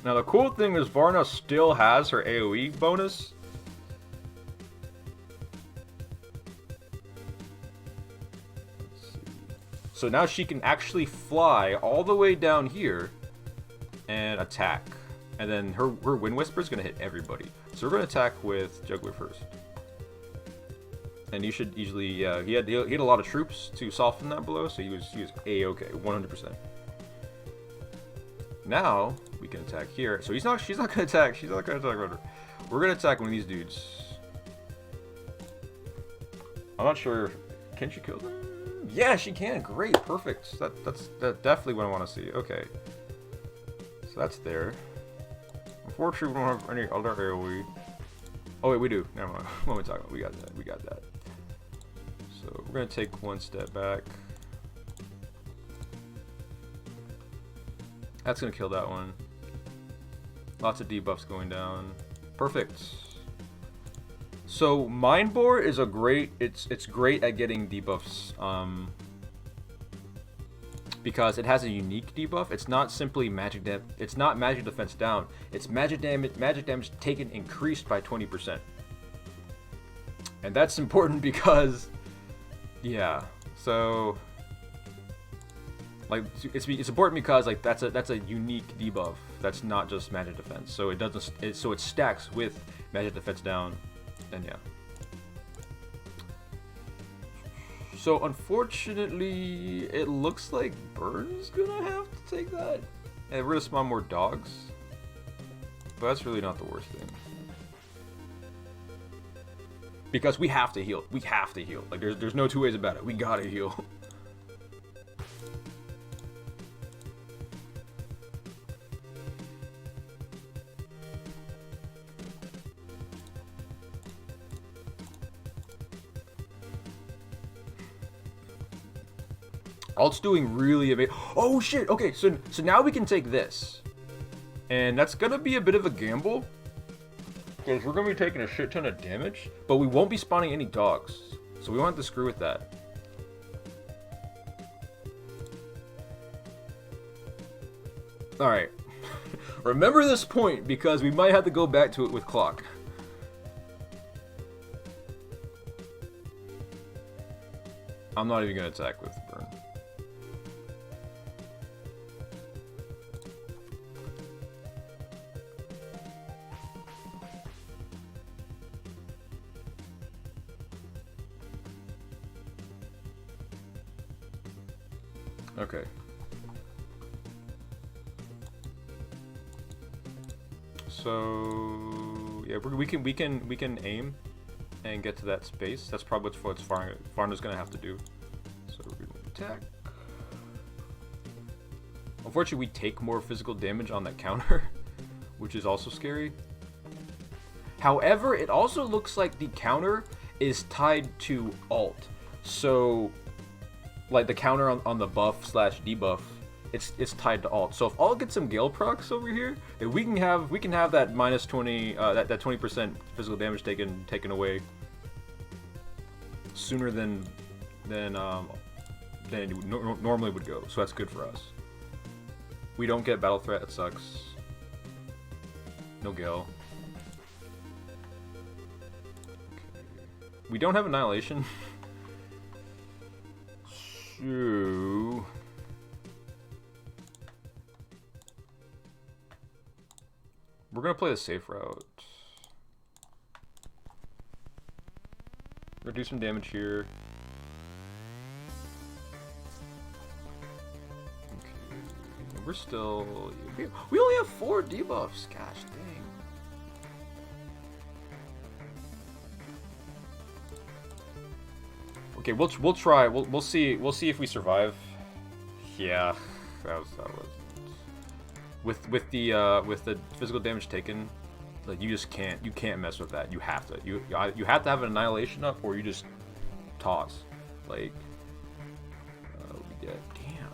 Now the cool thing is Varna still has her AoE bonus. Let's see. So now she can actually fly all the way down here and attack. And then her Wind Whisper is going to hit everybody. So we're going to attack with Juggler first. And you should easily, he had a lot of troops to soften that blow, so he was A-okay, 100%. Now we can attack here. So she's not going to attack. She's not going to attack Rudder. We're going to attack one of these dudes. I'm not sure. Can she kill them? Yeah, she can. Great, perfect. That's definitely what I want to see. Okay. So that's there. Unfortunately, we don't have any other AoE. Oh wait, we do. Never mind. What am I talking about? We got that. We got that. So we're gonna take one step back. That's gonna kill that one. Lots of debuffs going down. Perfect. So Mind Bore is a great. It's great at getting debuffs. Because it has a unique debuff. It's not simply magic damage. It's not magic defense down. It's magic damage taken increased by 20%. And that's important because, yeah. So, like, it's important because like that's a unique debuff. That's not just magic defense. So it doesn't. So it stacks with magic defense down, and yeah. So unfortunately, it looks like Burn's gonna have to take that. And we're gonna spawn more dogs. But that's really not the worst thing. Because we have to heal. We have to heal. Like there's no two ways about it. We gotta heal. Alt's doing really amazing. Oh shit! Okay, so now we can take this, and that's gonna be a bit of a gamble, because we're gonna be taking a shit ton of damage, but we won't be spawning any dogs, so we won't have to screw with that. All right, remember this point because we might have to go back to it with Clock. I'm not even gonna attack with Burn. Okay. So Yeah, we can aim and get to that space. That's probably what Varna's gonna have to do. So we're gonna attack. Unfortunately, we take more physical damage on that counter, which is also scary. However, it also looks like the counter is tied to alt. So, like the counter on the buff / debuff, it's tied to alt. So if alt gets some Gale procs over here, if we can have that minus 20 that 20% physical damage taken away sooner than it normally would go. So that's good for us. We don't get battle threat. It sucks. No Gale. We don't have Annihilation. So we're gonna play the safe route. Reduce some damage here. Okay. We're still... We only have 4 debuffs. Gosh dang. Okay, we'll try. We'll see if we survive. Yeah, that was with the physical damage taken. Like you can't mess with that. You have to you have to have an annihilation up, or you just toss. Like we get damn.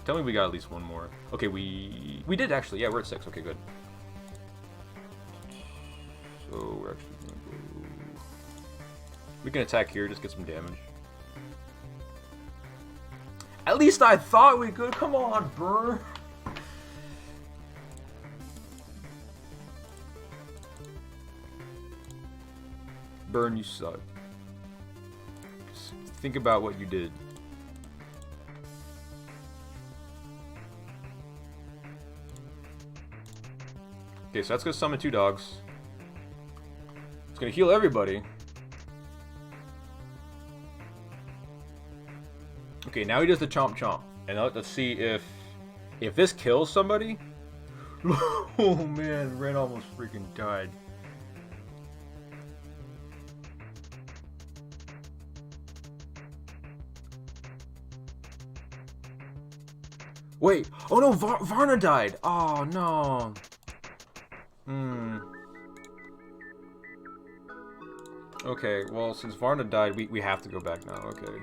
Tell me we got at least one more. Okay, we did actually. Yeah, we're at 6. Okay, good. So we're actually gonna go. We can attack here, just get some damage. At least I thought we could. Come on, Burr. Burn, you suck. Just think about what you did. Okay, so that's gonna summon 2 dogs. It's gonna heal everybody. Okay, now he does the chomp chomp, and let's see if this kills somebody. Oh man, Ren almost freaking died. Wait, oh no, Varna died. Oh no. Okay, well since Varna died, we have to go back now. Okay.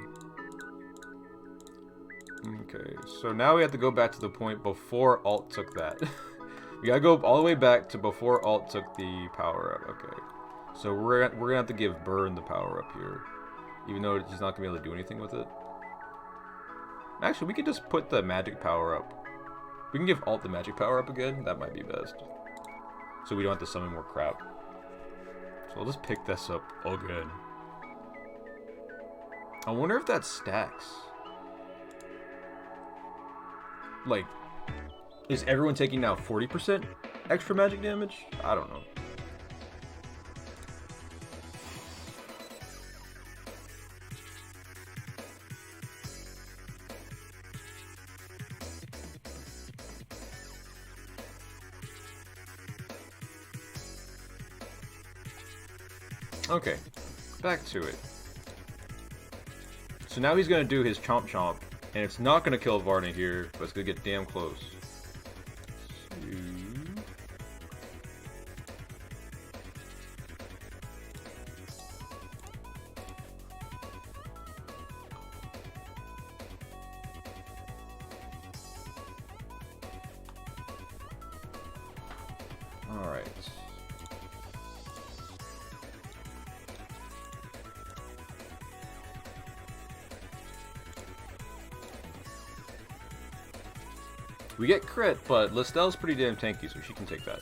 Okay, so now we have to go back to the point before alt took that. We gotta go all the way back to before alt took the power up. Okay, so we're gonna have to give Burn the power up here, even though he's not gonna be able to do anything with it. Actually, we could just put the magic power up. We can give alt the magic power up again. That might be best, so we don't have to summon more crap. So I'll just pick this up again. I wonder if that stacks. Like, is everyone taking now 40% extra magic damage? I don't know. Okay, back to it. So now he's gonna do his chomp chomp. And it's not going to kill Varna here, but it's going to get damn close. Alright. We get crit, but Listelle's pretty damn tanky, so she can take that.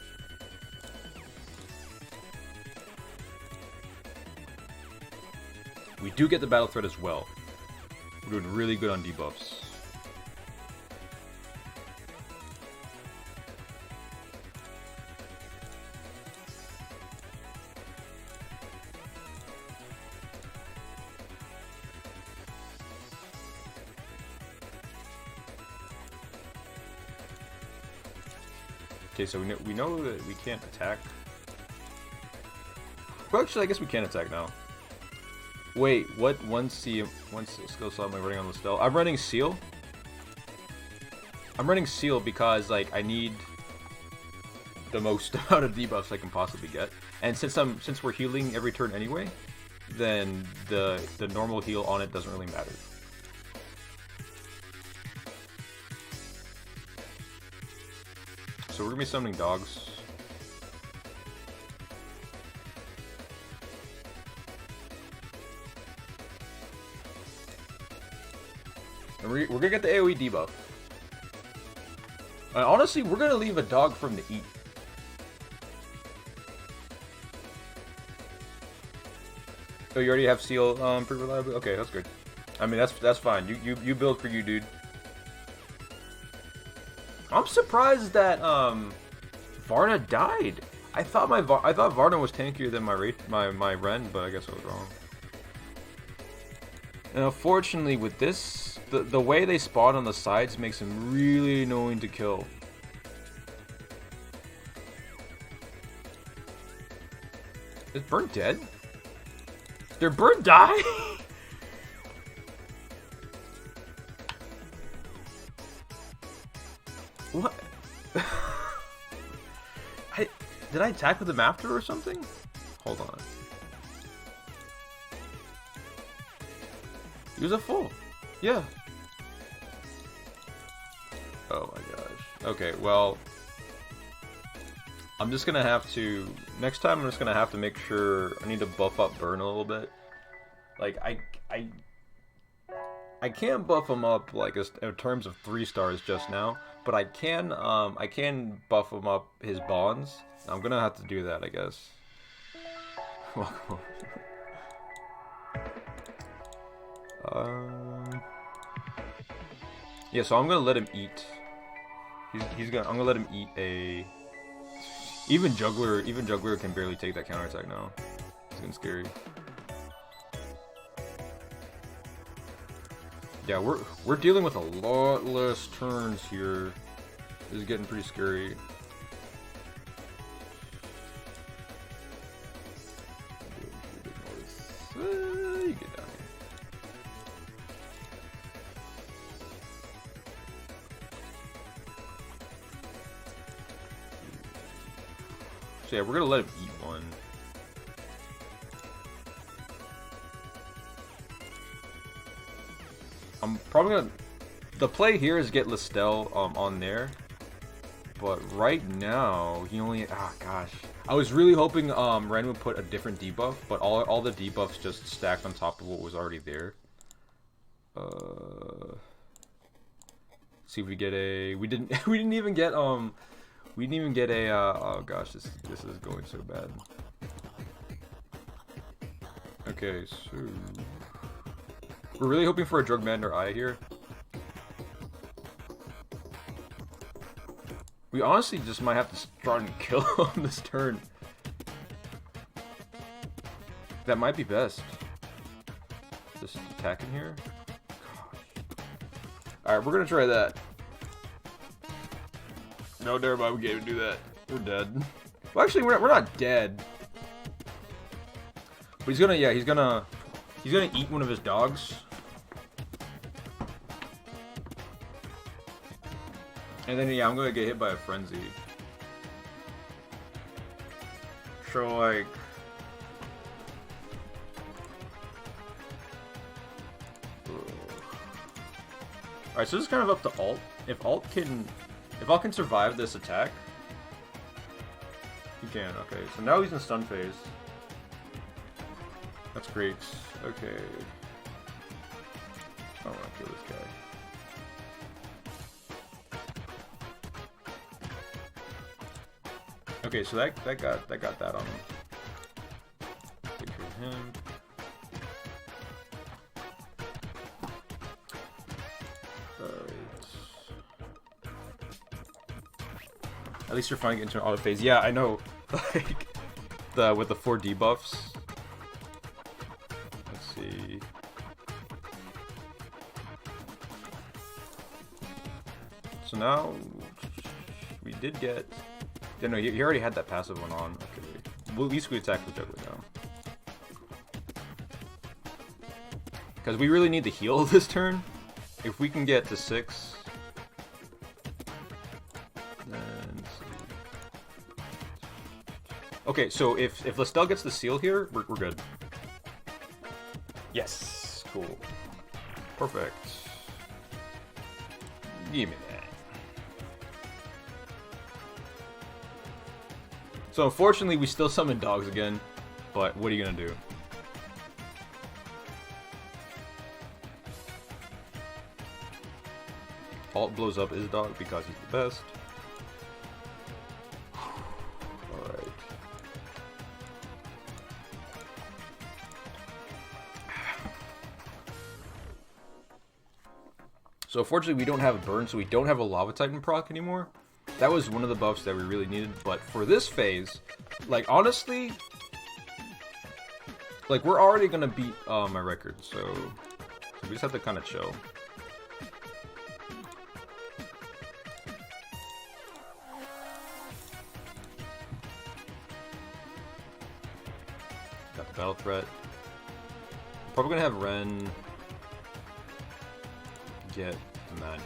We do get the battle threat as well. We're doing really good on debuffs. Okay, so we know that we can't attack. Well, actually, I guess we can attack now. Wait, what? One skill slot am I running on Listel? I'm running Seal. I'm running Seal because, like, I need the most amount of debuffs I can possibly get. And since we're healing every turn anyway, then the normal heal on it doesn't really matter. So we're gonna be summoning dogs. And we're gonna get the AoE debuff. Honestly, we're gonna leave a dog from the eat. Oh, you already have Seal pretty reliably? Okay, that's good. I mean, that's fine. You build for you, dude. I'm surprised that Varna died. I thought Varna was tankier than my Ren, but I guess I was wrong. And unfortunately, with this, the way they spawn on the sides makes them really annoying to kill. Is Burnt dead? Did Burnt die? What? Did I attack with him after or something? Hold on. He was a full. Yeah. Oh my gosh. Okay, well, I'm just gonna have to, next time I'm just gonna have to make sure, I need to buff up Burn a little bit. Like, I can't buff him up, like, in terms of 3 stars just now, but I can buff him up his bonds. I'm gonna have to do that, I guess. Yeah, so I'm gonna let him eat. I'm gonna let him eat a. Even Juggler can barely take that counterattack now. It's getting scary. Yeah, we're dealing with a lot less turns here. This is getting pretty scary. You get down here. So yeah, we're gonna let him eat one. I'm probably gonna. The play here is get Listel on there, but right now he only. Ah, gosh. I was really hoping Ren would put a different debuff, but all the debuffs just stacked on top of what was already there. See if we get a. We didn't even get a. Oh gosh, this is going so bad. Okay, so we're really hoping for a Drugmander Eye here. We honestly just might have to start and kill him this turn. That might be best. Just attacking here. Alright, we're gonna try that. No, never mind, we can't even do that. We're dead. Well, actually, we're not dead. But he's gonna eat one of his dogs. And then, yeah, I'm gonna get hit by a Frenzy. So, like... Alright, so this is kind of up to Alt. If Alt can survive this attack... He can, okay. So now he's in stun phase. That's great. Okay. I don't want to kill this guy. Okay, so that got that on him. Take care of him. Alright. At least you're finally getting into an auto phase. Yeah, I know. Like with the 4 debuffs. Let's see. So now we did get. Yeah, no, he already had that passive one on. Okay. Well, at least we attack the Juggler now. Because we really need to heal this turn. If we can get to 6... Then... Okay, so if Lestel gets the seal here, we're good. Yes! Cool. Perfect. Give me that. So unfortunately, we still summon dogs again, but what are you gonna do? Alt blows up his dog because he's the best. Alright. So unfortunately, we don't have a burn, so we don't have a Lava Titan proc anymore. That was one of the buffs that we really needed, but for this phase, like, honestly, like, we're already gonna beat my record, so we just have to kind of chill. Got the battle threat. Probably gonna have Ren get the magic.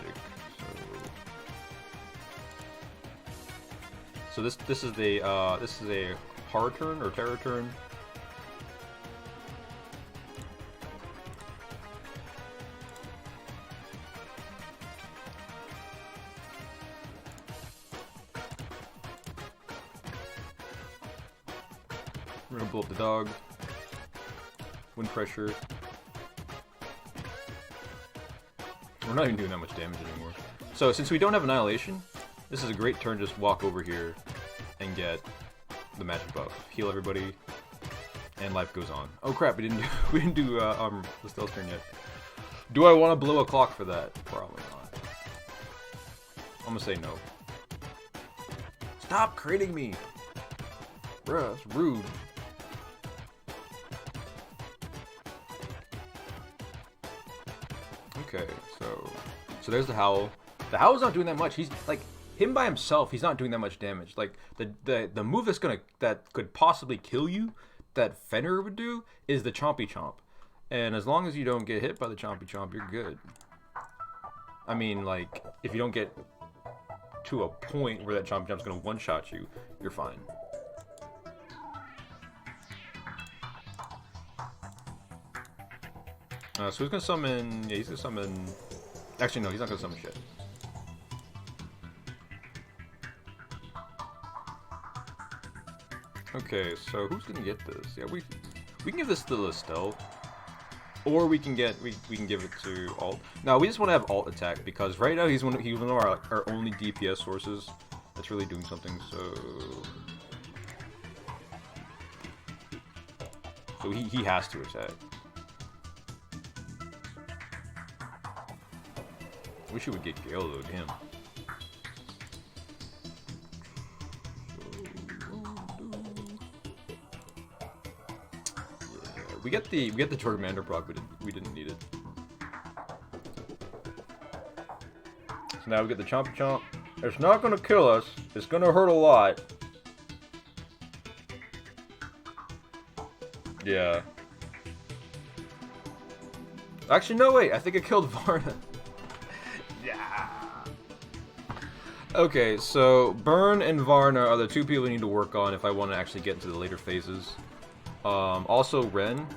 So this is a hard turn or terror turn. We're gonna blow up the dog. Wind pressure. We're not even doing that much damage anymore. So since we don't have Annihilation, this is a great turn to just walk over here and get the magic buff. Heal everybody, and life goes on. Oh crap, we didn't do Lestel's turn yet. Do I want to blow a clock for that? Probably not. I'm gonna say no. Stop critting me! Bruh, that's rude. Okay, so there's the Howl. The Howl's not doing that much. He's like him by himself. He's not doing that much damage. Like the move that could possibly kill you, that Fenrir would do, is the Chompy Chomp. And as long as you don't get hit by the Chompy Chomp, you're good. I mean, like if you don't get to a point where that Chompy Chomp's gonna one-shot you, you're fine. So he's gonna summon. Yeah, he's gonna summon. Actually, no, he's not gonna summon shit. Okay, so who's gonna get this? Yeah, we can give this to Lestel, or we can give it to Alt. Now we just want to have Alt attack because right now he's one of our only DPS sources that's really doing something. So he has to attack. Wish he would get Gale though, damn. Yeah, we get the Charmander proc, but we didn't need it. So now we get the Chompy Chomp. It's not gonna kill us. It's gonna hurt a lot. Yeah. Actually, no wait. I think it killed Varna. Okay, so Burn and Varna are the two people I need to work on if I want to actually get into the later phases. Also Ren.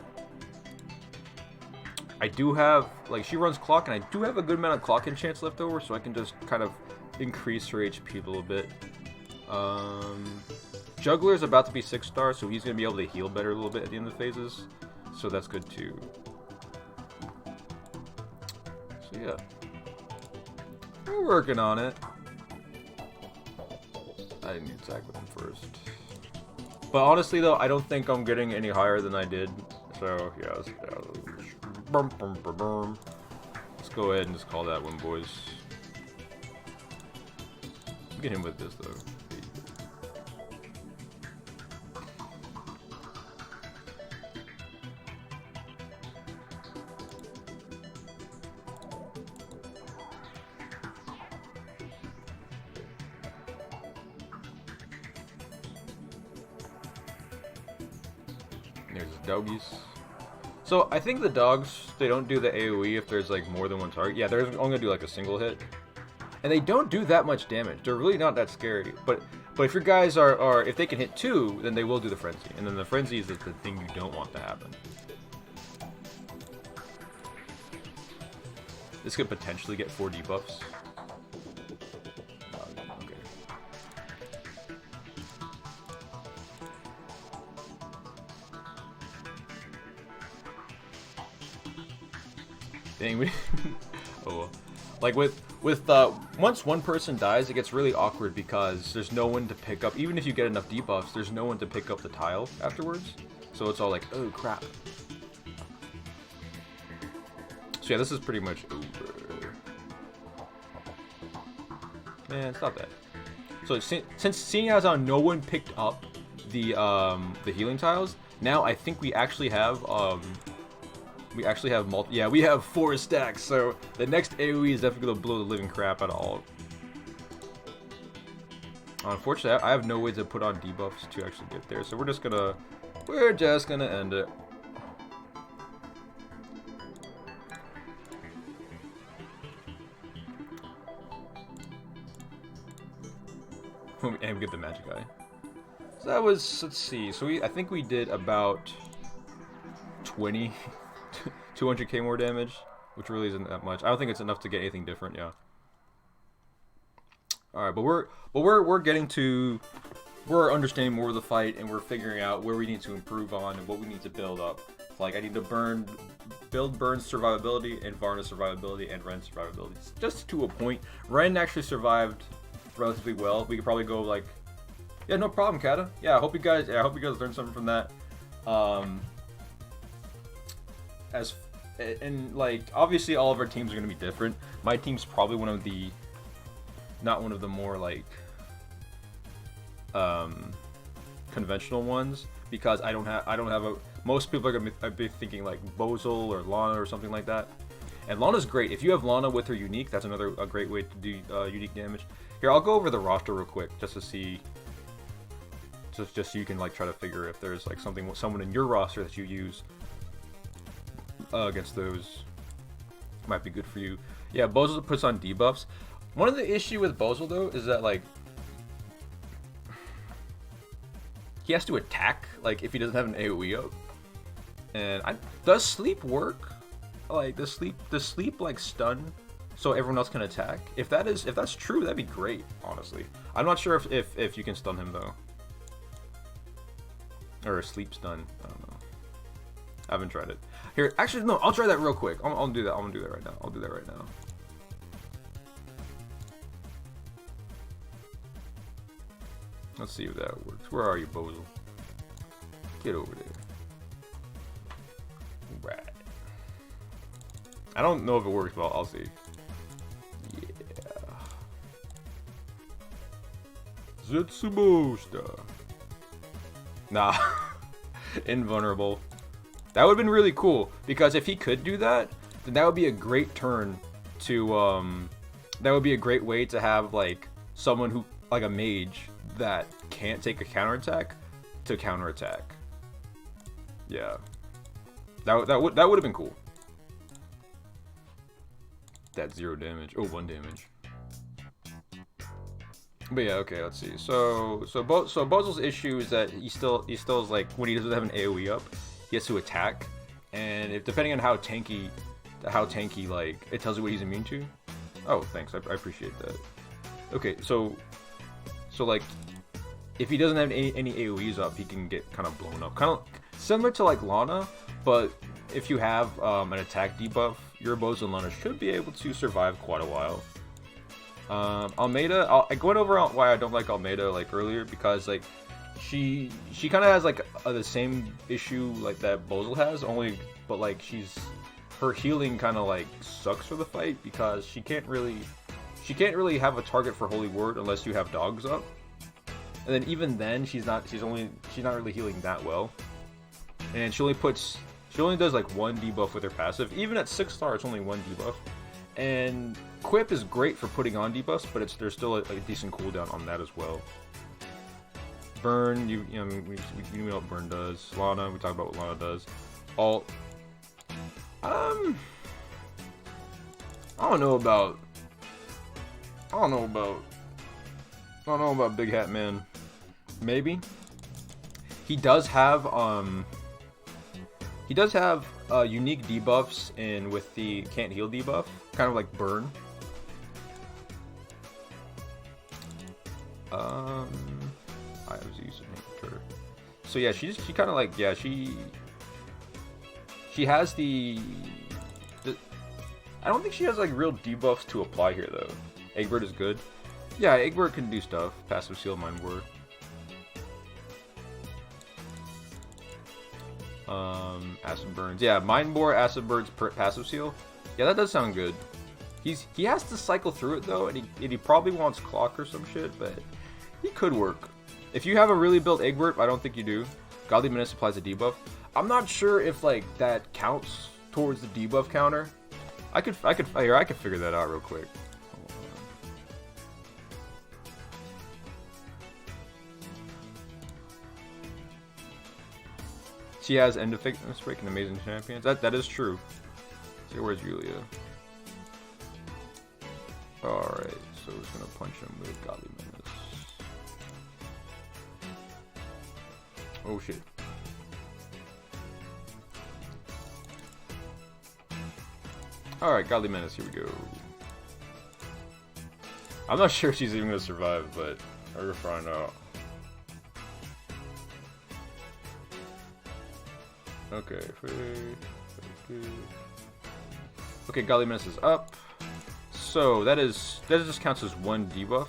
I do have, like, she runs clock, and I do have a good amount of clock enchants left over, so I can just kind of increase her HP a little bit. Juggler's about to be 6-star, so he's going to be able to heal better a little bit at the end of the phases. So that's good too. So yeah. We're working on it. I didn't attack with him first. But honestly though, I don't think I'm getting any higher than I did. So yeah, let's go ahead and just call that one, boys. Get him with this though. There's his doggies. So I think the dogs, they don't do the AoE if there's like more than one target. Yeah, they're only gonna do like a single hit. And they don't do that much damage. They're really not that scary. But if your guys are if they can hit 2, then they will do the frenzy. And then the frenzy is the thing you don't want to happen. This could potentially get 4 debuffs. Okay. Dang, we oh well. Like with once one person dies, it gets really awkward because there's no one to pick up. Even if you get enough debuffs, there's no one to pick up the tile afterwards. So it's all like, oh crap. So yeah, this is pretty much over. Man, it's not bad. So since seeing as how no one picked up the healing tiles, now I think we actually have yeah, we have 4 stacks. So the next AoE is definitely gonna blow the living crap out of all. Unfortunately, I have no way to put on debuffs to actually get there. So we're just gonna end it. And we get the magic eye. So that was, let's see. So I think we did about 200k more damage, which really isn't that much. I don't think it's enough to get anything different. Yeah. All right, but we're getting to, we're understanding more of the fight, and we're figuring out where we need to improve on and what we need to build up. Like I need to build Burn's survivability and Varna's survivability and Ren's survivability, just to a point. Ren actually survived relatively well. We could probably go like, yeah, no problem, Kata. Yeah, I hope you guys learned something from that. And like obviously all of our teams are gonna be different. My team's probably not one of the more like conventional ones, because I don't have a. Most people are gonna be thinking like Bozil or Lana or something like that. And Lana's great. If you have Lana with her unique, that's a great way to do unique damage. Here, I'll go over the roster real quick just to see, just so you can like try to figure if there's like someone in your roster that you use against those might be good for you. Yeah, Bozil puts on debuffs. One of the issue with Bozil though is that like he has to attack like if he doesn't have an AoE up. And does sleep work? Like the sleep like stun so everyone else can attack? If that's true, that'd be great, honestly. I'm not sure if you can stun him though. Or a sleep stun. I don't know. I haven't tried it. Here, actually no, I'll try that real quick. I'll do that. I'm gonna do that right now. I'll do that right now. Let's see if that works. Where are you, Bozil? Get over there. Right. I don't know if it works, but I'll see. Yeah. Zetsubosta. Nah. Invulnerable. That would have been really cool, because if he could do that, then that would be a great turn to, that would be a great way to have, like, someone who, like a mage, that can't take a counterattack to counterattack. Yeah. That would have been cool. That's 0 damage. Oh, 1 damage. But yeah, okay, let's see. So Bozil's issue is that he still is like, when he doesn't have an AoE up, he has to attack, and if depending on how tanky like it tells you what he's immune to. Oh, thanks. I appreciate that. Okay, so like if he doesn't have any AoEs up, he can get kind of blown up. Kind of similar to like Lana, but if you have an attack debuff, your Bozil and Lana should be able to survive quite a while. Almeida, I went over why I don't like Almeida like earlier, because like she kind of has like the same issue like that Bozil has, but like her healing kind of like sucks for the fight, because she can't really have a target for Holy Word unless you have dogs up, and then even then she's not really healing that well, and she only does like 1 debuff with her passive. Even at 6-star, it's only 1 debuff. And Quip is great for putting on debuffs, but there's still a decent cooldown on that as well. Burn, we know what Burn does. Lana, we talked about what Lana does. Alt, Um, I don't know about. I don't know about Big Hat Man. Maybe. He does have unique debuffs and with the can't heal debuff, kind of like burn. I was using her. So yeah, she kind of like, yeah, she has the I don't think she has like real debuffs to apply here though. Egbert is good. Yeah, Egbert can do stuff. Passive seal, Mind Ward. Acid burns. Yeah, Mind Ward, Acid burns, passive seal. Yeah, that does sound good. He has to cycle through it though, and he probably wants clock or some shit, but he could work. If you have a really built Egbert, I don't think you do. Godly Menace applies a debuff. I'm not sure if like that counts towards the debuff counter. I could figure that out real quick. She has End of Fitness Break and Amazing Champions. That is true. See, where's Julia? Alright, so it's gonna punch him with Godly Menace. Oh shit. Alright, Godly Menace, here we go. I'm not sure if she's even gonna survive, but we're gonna find out. Okay, okay, Godly Menace is up. So that just counts as one debuff.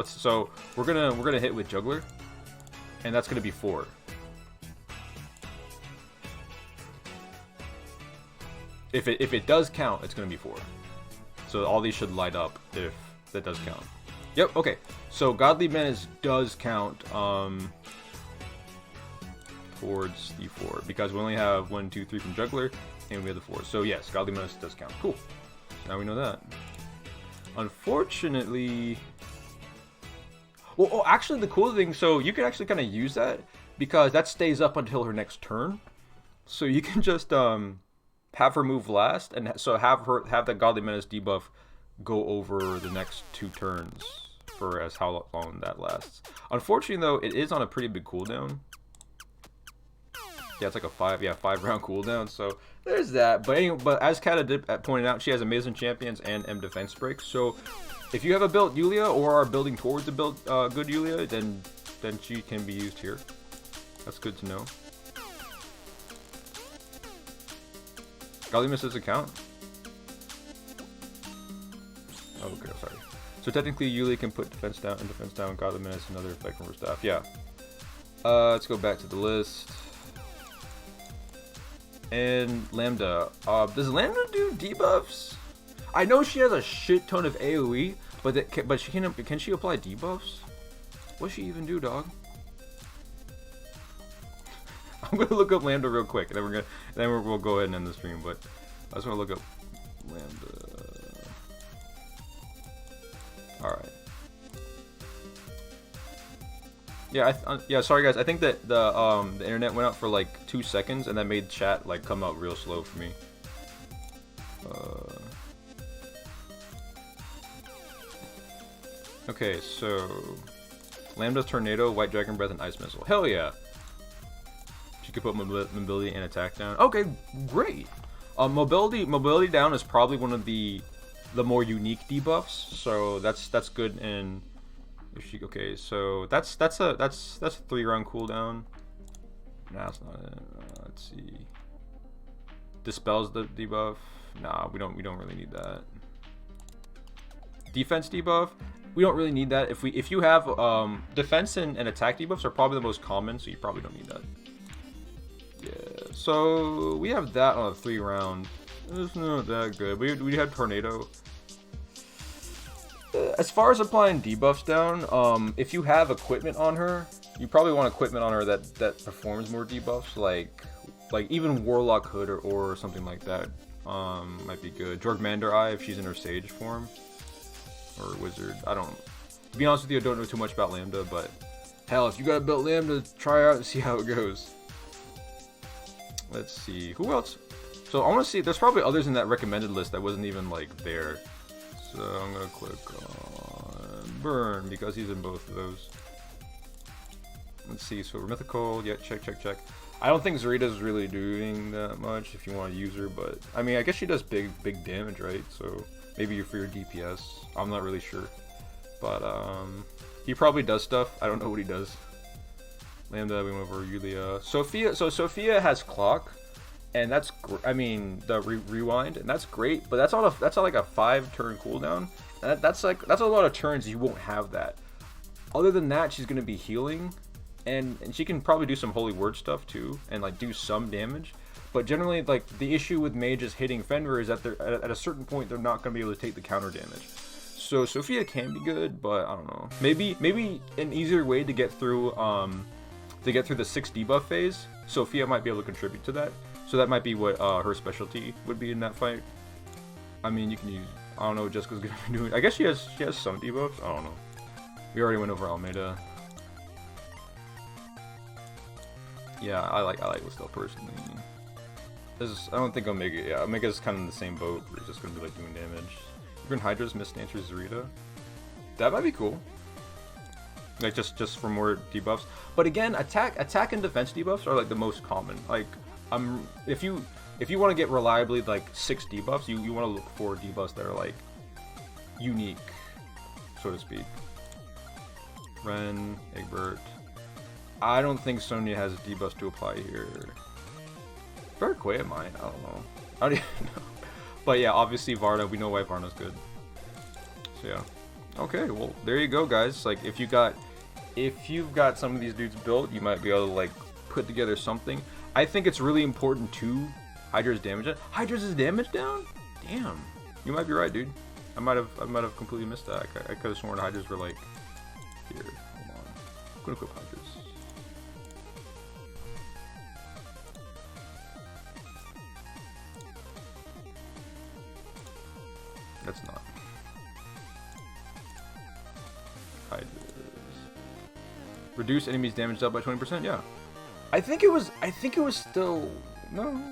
So we're gonna hit with Juggler, and that's gonna be 4. If it does count, it's gonna be 4. So all these should light up if that does count. Yep. Okay. So Godly Menace does count towards the 4 because we only have 1, 2, 3 from Juggler, and we have the 4. So yes, Godly Menace does count. Cool. So now we know that. Unfortunately, well, oh, actually, the cool thing, so you can actually kind of use that because that stays up until her next turn. So you can just have her move last, and so have the Godly Menace debuff go over the next 2 turns for as how long that lasts. Unfortunately, though, it is on a pretty big cooldown. Yeah, it's like a 5 round cooldown. So there's that. But anyway, but as Kata did pointed out, she has Amazing Champions and M Defense Break. So if you have a built Yulia or are building towards a build good Yulia, then she can be used here. That's good to know. Godly Menace doesn't count. Oh, okay, sorry. So technically, Yulia can put defense down and defense down. Godly Menace, another effect from her staff. Yeah. Let's go back to the list. And Lambda. Does Lambda do debuffs? I know she has a shit ton of AoE, but can she apply debuffs? What does she even do, dog? I'm gonna look up Lambda real quick, and then we'll go ahead and end the stream. But I just want to look up Lambda. All right. Yeah, sorry guys. I think that the internet went out for like 2 seconds, and that made chat like come out real slow for me. Okay, so Lambda's Tornado, White Dragon Breath, and Ice Missile. Hell yeah! She could put mobility and attack down. Okay, great. Mobility down is probably one of the more unique debuffs, so that's good. And okay, so that's a 3-round cooldown. Nah, that's not it. Let's see. Dispels the debuff. Nah, we don't really need that. Defense debuff. We don't really need that. If you have defense and attack debuffs are probably the most common, so you probably don't need that. Yeah. So we have that on a 3-round. It's not that good. We have Tornado. As far as applying debuffs down, if you have equipment on her, you probably want equipment on her that performs more debuffs, like even Warlock Hood or something like that. Might be good. Jorgmander Eye if she's in her Sage form, or Wizard. I don't. To be honest with you, I don't know too much about Lambda, but hell, if you got a built Lambda, try out and see how it goes. Let's see who else. So I want to see. There's probably others in that recommended list that wasn't even like there. So I'm gonna click on burn because he's in both of those. Let's see. So we're mythical. Yeah, check. I don't think Zarita's really doing that much if you want to use her, but I mean, I guess she does big damage, right? So maybe for your DPS. I'm not really sure, but he probably does stuff. I don't know what he does. Lambda, we went over Yulia. Sophia. So Sophia has clock, and that's I mean the rewind, and that's great. But that's on like a 5-turn cooldown. And that's a lot of turns you won't have that. Other than that, she's gonna be healing. And she can probably do some holy word stuff too, and like do some damage. But generally, like the issue with mages hitting fenrir is that they're at a certain point they're not gonna be able to take the counter damage. So Sophia can be good, but I don't know. Maybe an easier way to get through the 6 debuff phase. Sophia might be able to contribute to that. So that might be what her specialty would be in that fight. I mean, you can use. I don't know what Jessica's gonna be doing. I guess she has some debuffs. I don't know. We already went over Almeida. Yeah, I like Listel personally. I don't think Omega. Yeah, Omega's kind of in the same boat. Where he's just gonna be like doing damage. Even Hydra's misstancer Zarita. That might be cool. Like just for more debuffs. But again, attack and defense debuffs are like the most common. Like if you want to get reliably like 6 debuffs, you want to look for debuffs that are like unique, so to speak. Ren, Egbert. I don't think Sonya has a debuff to apply here. Barraquea might. I don't know. I don't even know. But yeah, obviously Varda. We know why Varna's good. So yeah. Okay, well there you go, guys. Like if you've got some of these dudes built, you might be able to like put together something. I think it's really important to Hydra's damage. Hydra's damage down? Damn. You might be right, dude. I might have completely missed that. I could have sworn Hydra's were like here. Hold on. I'm gonna equip Hydra's. That's not. Hydra's. Reduce enemies' damage dealt by 20%. Yeah. I think it was still no.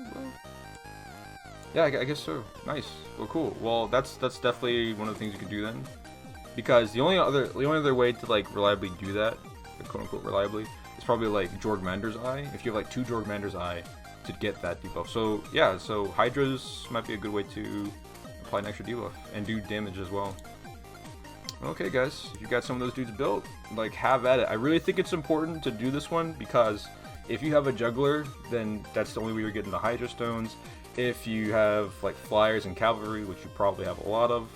Yeah, I guess so. Nice. Well, cool. Well, that's definitely one of the things you can do then, because the only other way to like reliably do that, quote unquote reliably, is probably like Jorgmander's Eye. If you have like 2 Jorgmander's Eye to get that debuff. So yeah, so Hydra's might be a good way to apply an extra debuff and do damage as well. Okay, guys, if you got some of those dudes built, like have at it. I really think it's important to do this one because if you have a juggler, then that's the only way you're getting the Hydra stones. If you have like flyers and cavalry, which you probably have a lot of,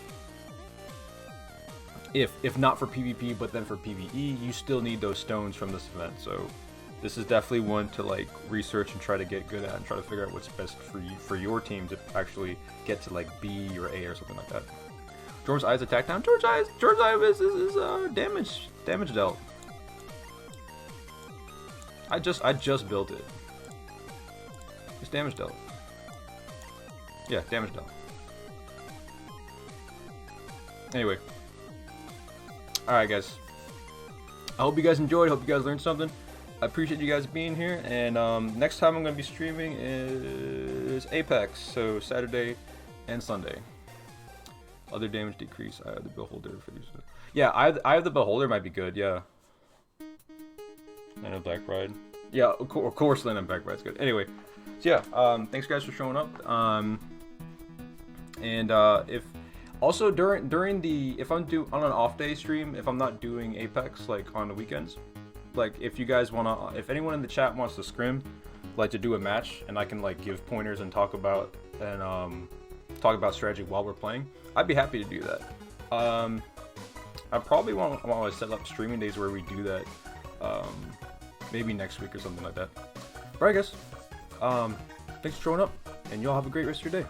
if not for PvP but then for PvE, you still need those stones from this event. So this is definitely one to like research and try to get good at and try to figure out what's best for you, for your team to actually get to like B or A or something like that. George's Eye's attack down. George's Eye is damage dealt. I just built it. It's damage dealt. Yeah, damage dealt. Anyway. Alright, guys. I hope you guys enjoyed. Hope you guys learned something. I appreciate you guys being here. And next time I'm going to be streaming is Apex. So Saturday and Sunday. Other damage decrease. I have the Beholder. Yeah, I have the Beholder might be good. Yeah. Land of Black Pride. Yeah, of course Land of Black Pride's good. Anyway. So yeah, thanks guys for showing up. If also during the, if I'm on an off day stream, if I'm not doing Apex like on the weekends, like if you guys wanna, if anyone in the chat wants to scrim, like to do a match, and I can like give pointers and talk about strategy while we're playing, I'd be happy to do that. I probably want to set up streaming days where we do that. Maybe next week or something like that. Alright guys, thanks for showing up, and y'all have a great rest of your day.